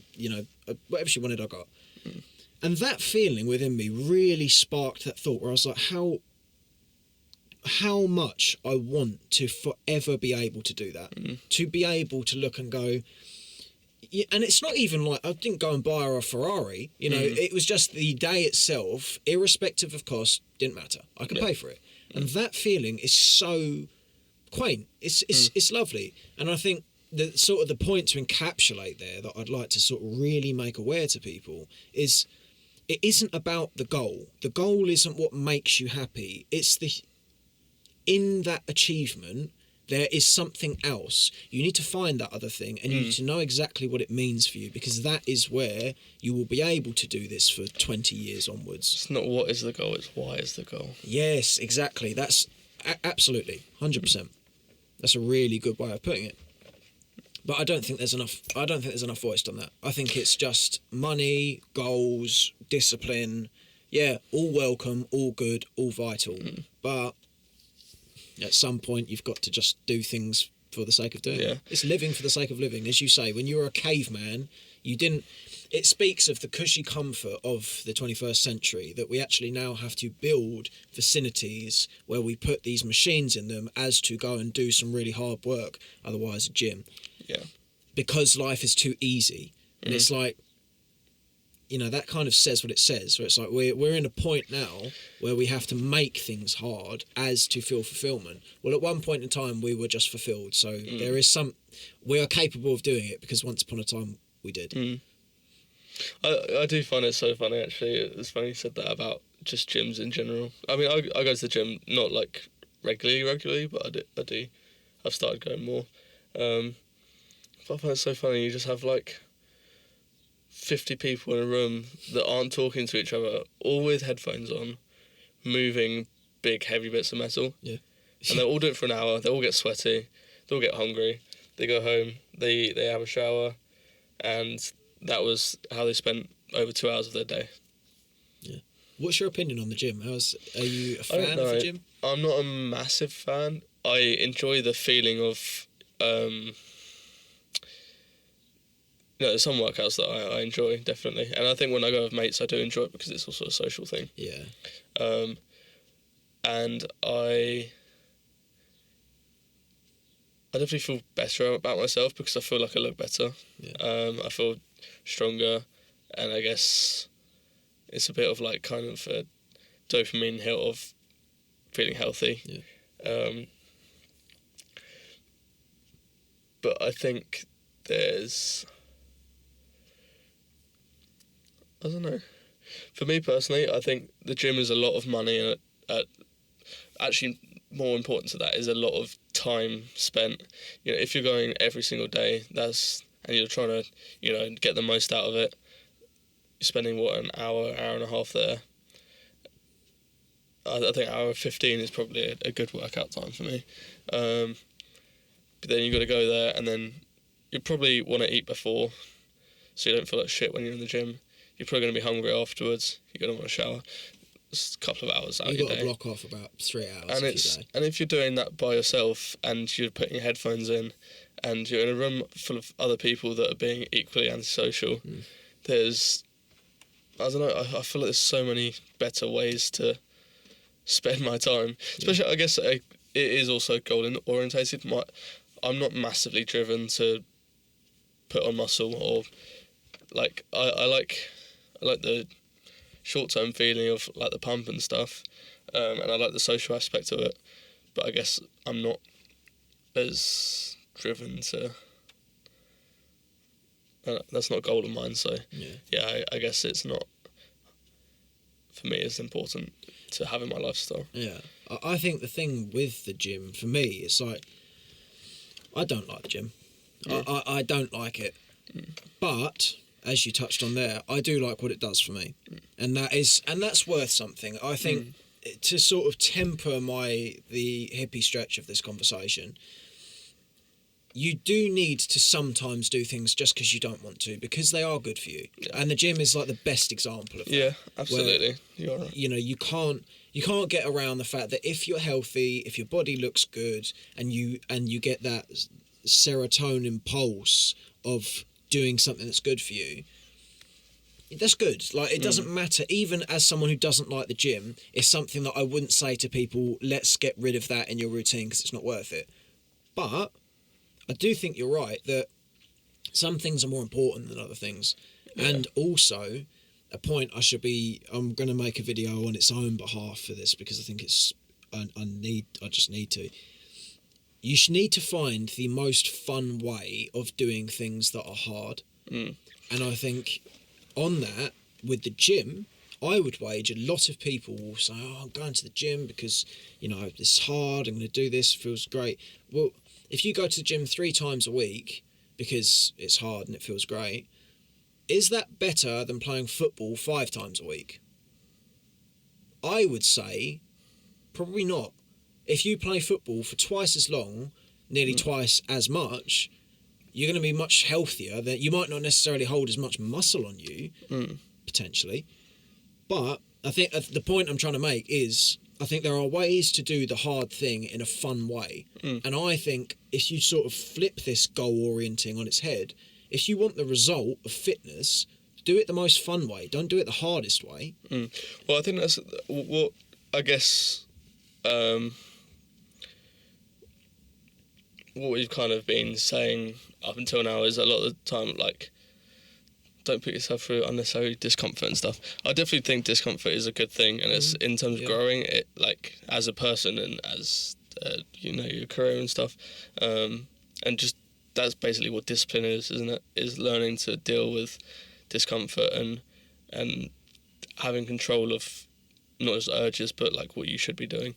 she wanted, I got. And that feeling within me really sparked that thought where I was like, how much I want to forever be able to do that. To be able to look and go, yeah, and it's not even like I didn't go and buy her a Ferrari, it was just the day itself, irrespective of cost, didn't matter. I could pay for it. And that feeling is so quaint. It's lovely. And I think the sort of the point to encapsulate there that I'd like to sort of really make aware to people is, it isn't about the goal. The goal isn't what makes you happy. It's in that achievement, there is something else. You need to find that other thing, and you need to know exactly what it means for you, because that is where you will be able to do this for 20 years onwards. It's not what is the goal, it's why is the goal. Yes, exactly. That's absolutely 100%. That's a really good way of putting it. But I don't think there's enough voiced on that. I think it's just money, goals, discipline. Yeah, all welcome, all good, all vital. But at some point, you've got to just do things for the sake of doing it. It's living for the sake of living. As you say, when you were a caveman, it speaks of the cushy comfort of the 21st century, that we actually now have to build vicinities where we put these machines in them as to go and do some really hard work, otherwise a gym. Yeah. Because life is too easy. And it's like, that kind of says what it says. Where it's like we're in a point now where we have to make things hard as to feel fulfillment. Well, at one point in time, we were just fulfilled. So there is we are capable of doing it, because once upon a time we did. I do find it so funny, actually. It's funny you said that about just gyms in general. I mean, I go to the gym, not like regularly, but I do. I've started going more. But I find it so funny, you just have like 50 people in a room that aren't talking to each other, all with headphones on, moving big heavy bits of metal. Yeah. And they'll all do it for an hour, they all get sweaty, they all get hungry, they go home, they have a shower, and that was how they spent over 2 hours of their day. Yeah. What's your opinion on the gym? Are you a fan of the gym? I'm not a massive fan. I enjoy the feeling of there's some workouts that I enjoy, definitely. And I think when I go with mates, I do enjoy it because it's also a social thing. Yeah. And I definitely feel better about myself because I feel like I look better. Yeah. I feel stronger, and I guess it's a bit of like kind of a dopamine hit of feeling healthy. Yeah. But I think there's, I don't know. For me personally, I think the gym is a lot of money, and actually more important to that is a lot of time spent. You know, if you're going every single day, and you're trying to, you know, get the most out of it, you're spending, an hour and a half there. I think hour 15 is probably a good workout time for me. But then you've got to go there, and then you probably want to eat before, so you don't feel like shit when you're in the gym. You're probably going to be hungry afterwards. You're going to want to shower. It's a couple of hours out of your day. You've got to block off about 3 hours and if you're doing that by yourself and you're putting your headphones in and you're in a room full of other people that are being equally antisocial, there's, I don't know, I feel like there's so many better ways to spend my time. Especially, I guess it is also goal orientated. I'm not massively driven to put on muscle, or like I like the short-term feeling of like the pump and stuff, and I like the social aspect of it, but I guess I'm not as driven to, that's not a goal of mine, so I guess it's not for me as important to have in my lifestyle. I think the thing with the gym for me, it's like, I don't like the gym. I don't like it, but as you touched on there, I do like what it does for me, and that's worth something. I think to sort of temper the hippie stretch of this conversation, you do need to sometimes do things just because you don't want to, because they are good for you, and the gym is like the best example of that. Yeah, absolutely. You're right. You know, you can't get around the fact that if you're healthy, if your body looks good, and you get that serotonin pulse of doing something that's good for you, that's good. Like, it doesn't matter. Even as someone who doesn't like the gym, it's something that I wouldn't say to people, let's get rid of that in your routine because it's not worth it. But I do think you're right that some things are more important than other things. And also, a point I'm going to make a video on its own behalf for this, because I think I just need to. You should need to find the most fun way of doing things that are hard. And I think on that, with the gym, I would wager a lot of people will say, I'm going to the gym because, you know, it's hard, I'm going to do this, it feels great. Well, if you go to the gym 3 times a week because it's hard and it feels great, is that better than playing football 5 times a week? I would say probably not. If you play football for twice as long, nearly twice as much, you're going to be much healthier. That you might not necessarily hold as much muscle on you, potentially. But I think the point I'm trying to make is, I think there are ways to do the hard thing in a fun way. And I think if you sort of flip this goal orienting on its head, if you want the result of fitness, do it the most fun way. Don't do it the hardest way. Well, I think that's what, I guess, what we've kind of been saying up until now is a lot of the time, like, don't put yourself through unnecessary discomfort and stuff. I definitely think discomfort is a good thing, and it's in terms of growing it, like, as a person and as you know, your career and stuff, and just that's basically what discipline is, isn't it? Is learning to deal with discomfort and having control of not just urges but like what you should be doing.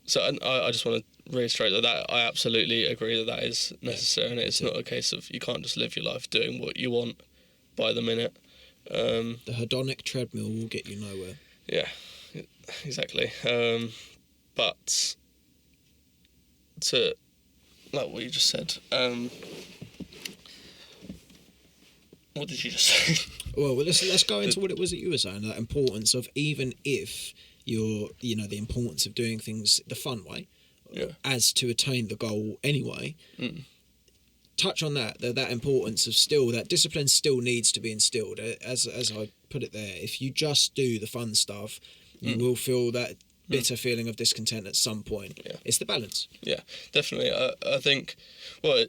So I just want to reiterate that I absolutely agree that is necessary, and it's not a case of you can't just live your life doing what you want by the minute. The hedonic treadmill will get you nowhere. Yeah, exactly. But to, like what you just said, what did you just say? Well, let's go into what it was that you were saying, that importance of, even if the importance of doing things the fun way, as to attain the goal anyway. Touch on that importance of still, that discipline still needs to be instilled. As I put it there, if you just do the fun stuff, you will feel that bitter feeling of discontent at some point. It's the balance. Yeah, definitely. I think, well,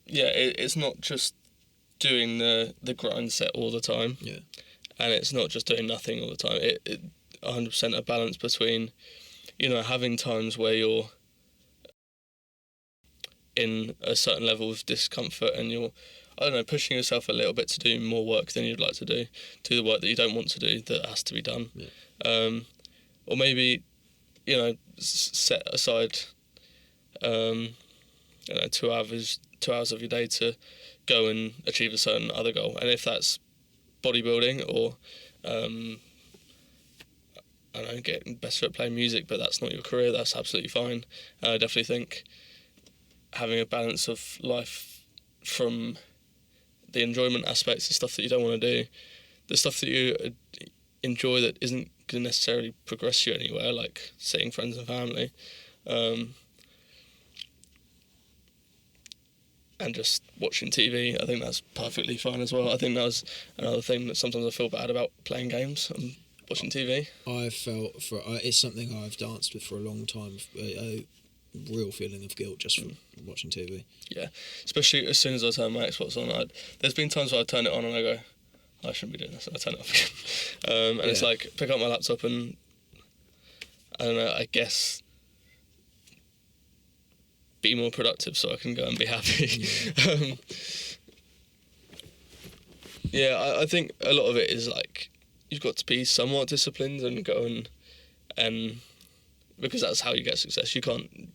it's not just doing the grind set all the time. And it's not just doing nothing all the time. It 100% a balance between, having times where you're in a certain level of discomfort and you're, pushing yourself a little bit to do more work than you'd like to do the work that you don't want to do that has to be done. Or maybe set aside 2 hours of your day to go and achieve a certain other goal. And if that's bodybuilding or getting better at playing music, but that's not your career, that's absolutely fine. I definitely think having a balance of life from the enjoyment aspects, the stuff that you don't want to do, the stuff that you enjoy that isn't going to necessarily progress you anywhere, like seeing friends and family, and just watching TV. I think that's perfectly fine as well. I think that was another thing that sometimes I feel bad about, playing games and watching TV. It's something I've danced with for a long time, a real feeling of guilt just for watching TV. Yeah, especially as soon as I turn my Xbox on. There's been times where I turn it on and I go, I shouldn't be doing this, and I turn it off again. It's like, pick up my laptop and, I don't know, I guess, be more productive so I can go and be happy. I think a lot of it is like, you've got to be somewhat disciplined and go and because that's how you get success. You can't,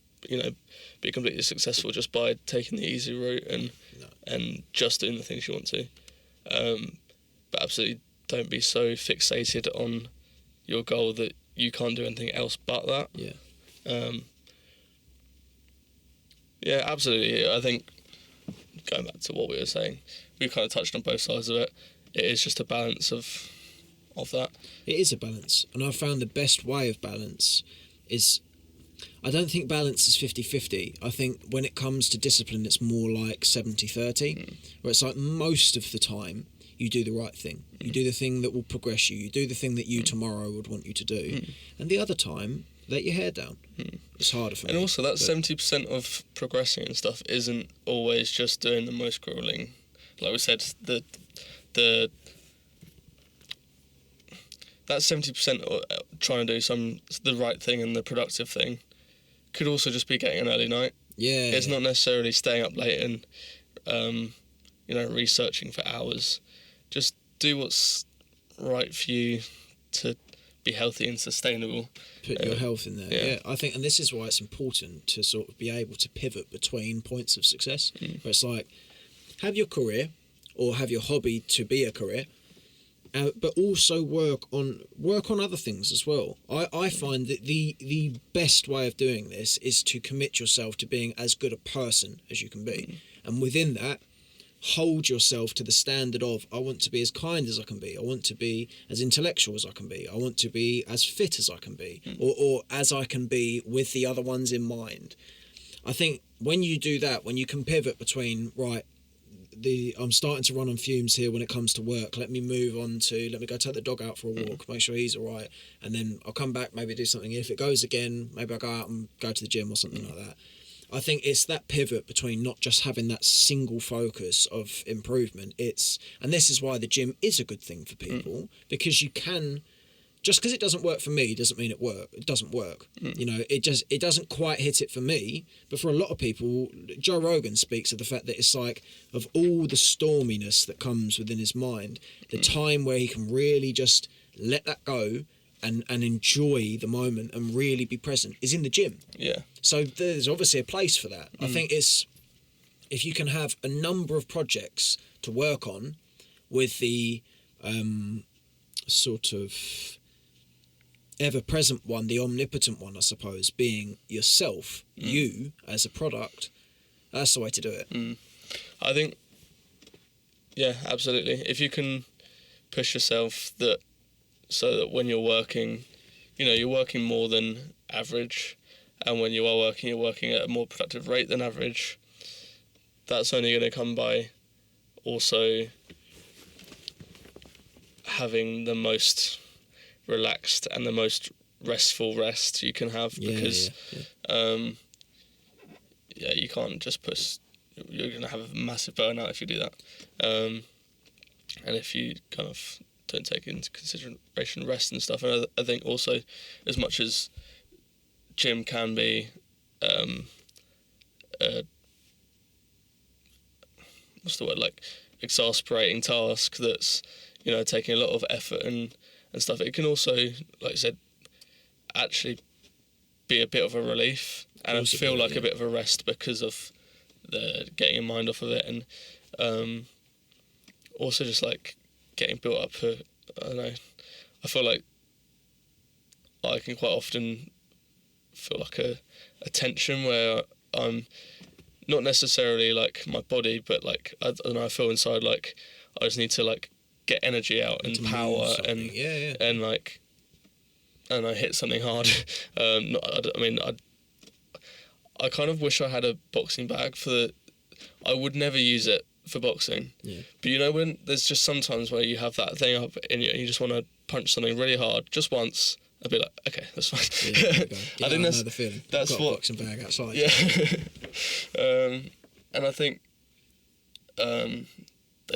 be completely successful just by taking the easy route and just doing the things you want to. But absolutely don't be so fixated on your goal that you can't do anything else but that. Absolutely. I think, going back to what we were saying, we've kind of touched on both sides of it. It is just a balance of that. It is a balance, and I've found the best way of balance is, I don't think balance is 50-50. I think when it comes to discipline, it's more like 70-30, where it's like most of the time you do the right thing. You do the thing that will progress you. You do the thing that you tomorrow would want you to do. And the other time, let your hair down. It's harder for me. And also that 70% of progressing and stuff isn't always just doing the most grueling. Like we said, that 70% trying to do the right thing and the productive thing could also just be getting an early night. Yeah. It's not necessarily staying up late and researching for hours. Just do what's right for you to be healthy and sustainable. Put your health in there. Yeah, I think, and this is why it's important to sort of be able to pivot between points of success. Where it's like, have your career or have your hobby to be a career, but also work on other things as well. I find that the best way of doing this is to commit yourself to being as good a person as you can be, and within that, hold yourself to the standard of, I want to be as kind as I can be, I want to be as intellectual as I can be, I want to be as fit as I can be, or as I can be with the other ones in mind. I think when you do that, when you can pivot between, right, I'm starting to run on fumes here when it comes to work, let me go take the dog out for a walk, make sure he's all right, and then I'll come back, maybe do something. If it goes again, maybe I'll go out and go to the gym or something like that. I think it's that pivot between not just having that single focus of improvement. And this is why the gym is a good thing for people, because you can, just because it doesn't work for me doesn't mean it doesn't work. It doesn't quite hit it for me, but for a lot of people, Joe Rogan speaks of the fact that it's like, of all the storminess that comes within his mind, the time where he can really just let that go and enjoy the moment and really be present is in the gym. Yeah. So there's obviously a place for that. I think it's, if you can have a number of projects to work on with the sort of ever-present one, the omnipotent one, I suppose, being yourself, you as a product, that's the way to do it. I think, yeah, absolutely. If you can push yourself so that when you're working, you're working more than average, and when you are working, you're working at a more productive rate than average. That's only going to come by also having the most relaxed and the most restful rest you can have, because you can't just you're going to have a massive burnout if you do that. And if you kind of don't take into consideration rest and stuff. And I think also, as much as gym can be what's the word, like exasperating task that's taking a lot of effort and stuff, it can also, like I said, actually be a bit of a relief, and I feel like a bit of a rest because of the getting your mind off of it, and also just like getting built up for, I don't know, I feel like I can quite often feel like a tension where I'm not necessarily like my body, but like I don't know, I feel inside like I just need to like get energy out and power and and like, and I hit something hard. I kind of wish I had a boxing bag I would never use it for boxing. Yeah. But you know, when there's just sometimes where you have that thing up and you just want to punch something really hard just once, I'd be like, okay, that's fine. Yeah, I think I know the feeling. That's I've got what a boxing bag outside. Yeah. And I think the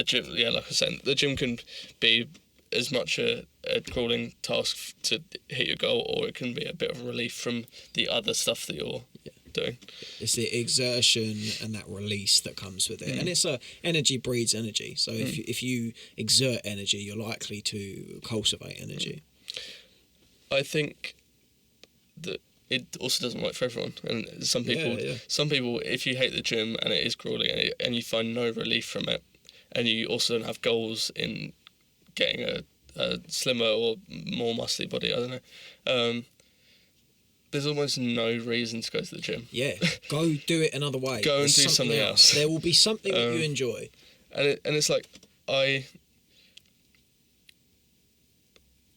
gym, like I said, the gym can be as much a grueling task to hit your goal, or it can be a bit of a relief from the other stuff that you're doing. It's the exertion and that release that comes with it, and it's energy breeds energy. So if you exert energy, you're likely to cultivate energy. I think that it also doesn't work for everyone, and some people, if you hate the gym and it is grueling and you find no relief from it, and you also don't have goals in getting a slimmer or more muscly body, I don't know. There's almost no reason to go to the gym. Yeah, go do it another way. Go and do something else. There will be something that you enjoy. And it's like,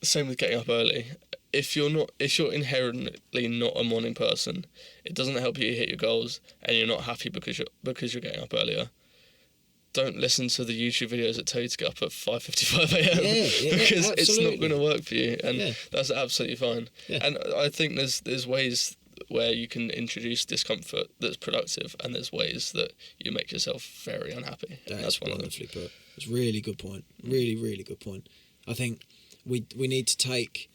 same with getting up early. If you're inherently not a morning person, it doesn't help you hit your goals, and you're not happy because you're getting up earlier. Don't listen to the YouTube videos that tell you to get up at 5:55 a.m. because it's not going to work for you, and that's absolutely fine. Yeah. And I think there's ways where you can introduce discomfort that's productive, and there's ways that you make yourself very unhappy. That's one of them. Put. It's a really good point. Really, really good point. I think we need to take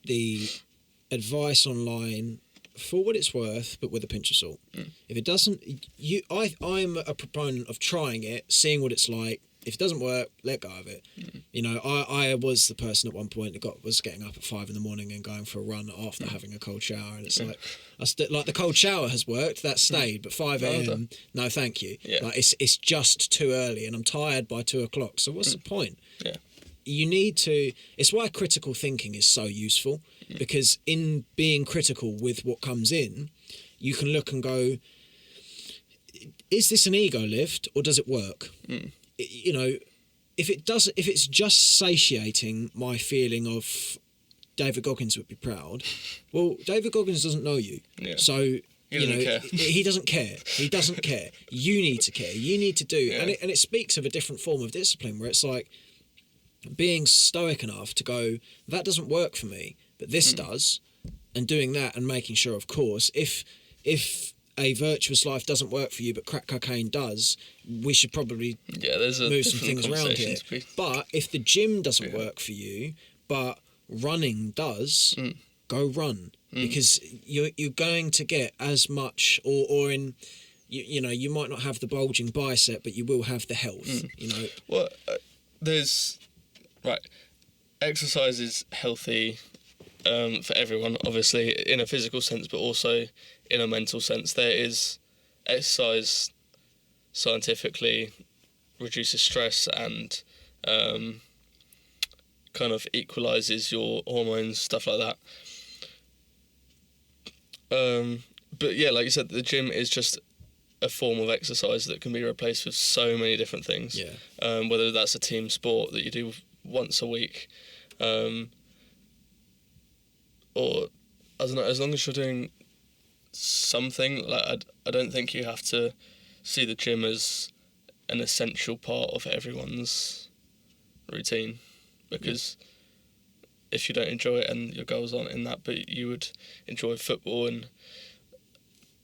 the advice online for what it's worth, but with a pinch of salt. If it doesn't, I'm a proponent of trying it, seeing what it's like. If it doesn't work, let go of it. You know, I was the person at one point that was getting up at 5 a.m. and going for a run after having a cold shower, and it's like, like the cold shower has worked, that stayed, but 5 a.m. no, thank you. Yeah. Like it's just too early, and I'm tired by 2 o'clock. So what's the point? Yeah. You need to. It's why critical thinking is so useful, because in being critical with what comes in, you can look and go, is this an ego lift or does it work? You know, if it's just satiating my feeling of David Goggins would be proud, well, David Goggins doesn't know you, so he doesn't care. He doesn't care. You need to care. You need to do, and it speaks of a different form of discipline where it's like being stoic enough to go, that doesn't work for me, but this does, and doing that and making sure, of course, if a virtuous life doesn't work for you but crack cocaine does, we should probably move some things around here. But if the gym doesn't work for you but running does, go run, because you're going to get as much, or in you know, you might not have the bulging bicep, but you will have the health. You know, well, exercise is healthy for everyone, obviously, in a physical sense, but also in a mental sense. There is exercise scientifically reduces stress and kind of equalises your hormones, stuff like that. But yeah, like you said, the gym is just a form of exercise that can be replaced with so many different things. Whether that's a team sport that you do once a week, or I don't know, as long as you're doing something, like I don't think you have to see the gym as an essential part of everyone's routine, because if you don't enjoy it and your goals aren't in that, but you would enjoy football, and it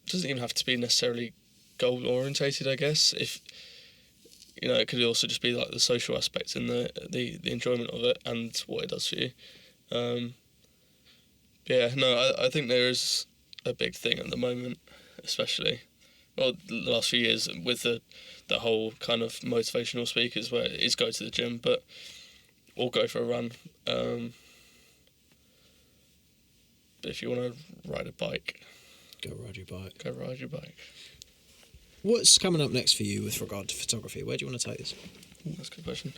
doesn't even have to be necessarily goal orientated, I guess. If you know, it could also just be like the social aspect and the enjoyment of it and what it does for you. I think there is a big thing at the moment, especially, well, the last few years with the whole kind of motivational speakers, where it is go to the gym, or go for a run. if you want to ride a bike, go ride your bike. Go ride your bike. What's coming up next for you with regard to photography? Where do you want to take this? That's a good question.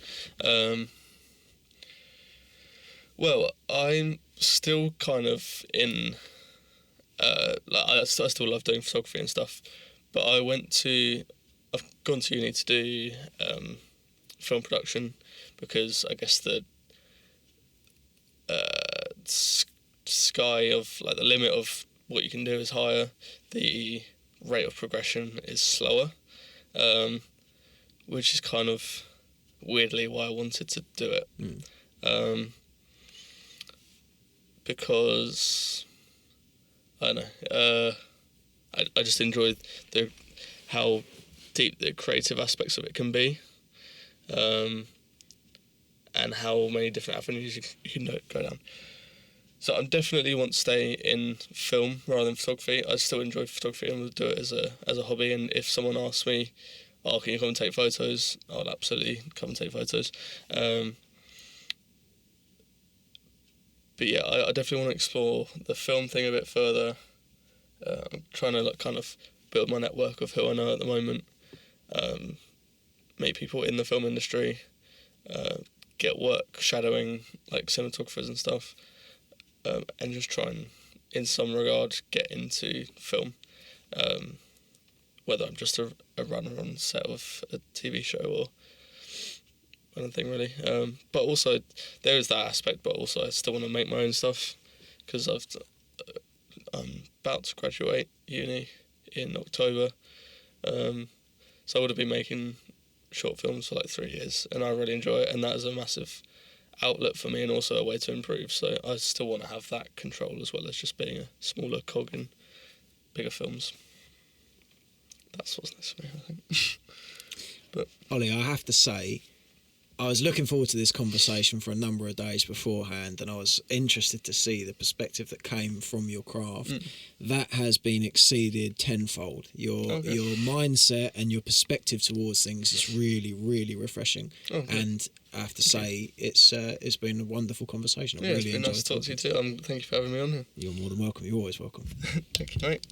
Well, I'm still kind of in. I still love doing photography and stuff, but I've gone to uni to do film production, because I guess the sky of, like, the limit of what you can do is higher. The rate of progression is slower, which is kind of weirdly why I wanted to do it. Because I don't know, I just enjoy how deep the creative aspects of it can be, and how many different avenues you can go down. So I definitely want to stay in film rather than photography. I still enjoy photography and will do it as a hobby. And if someone asks me, "Oh, can you come and take photos?" I'll absolutely come and take photos. But yeah, I definitely want to explore the film thing a bit further. I'm trying to kind of build my network of who I know at the moment, meet people in the film industry, get work shadowing like cinematographers and stuff, and just try and, in some regard, get into film, whether I'm just a runner on set of a TV show or anything really. But also there is that aspect, but also I still want to make my own stuff, because I'm about to graduate uni in October, so I would have been making short films for like 3 years, and I really enjoy it, and that is a massive outlet for me and also a way to improve. So I still want to have that control as well as just being a smaller cog in bigger films. That's what's next for me, I think. But Ollie, I have to say, I was looking forward to this conversation for a number of days beforehand, and I was interested to see the perspective that came from your craft. That has been exceeded tenfold. Your mindset and your perspective towards things is really, really refreshing. And I have to say, it's been a wonderful conversation. It's been nice to talk to you too. Thank you for having me on here. You're more than welcome. You're always welcome. Thank you, mate.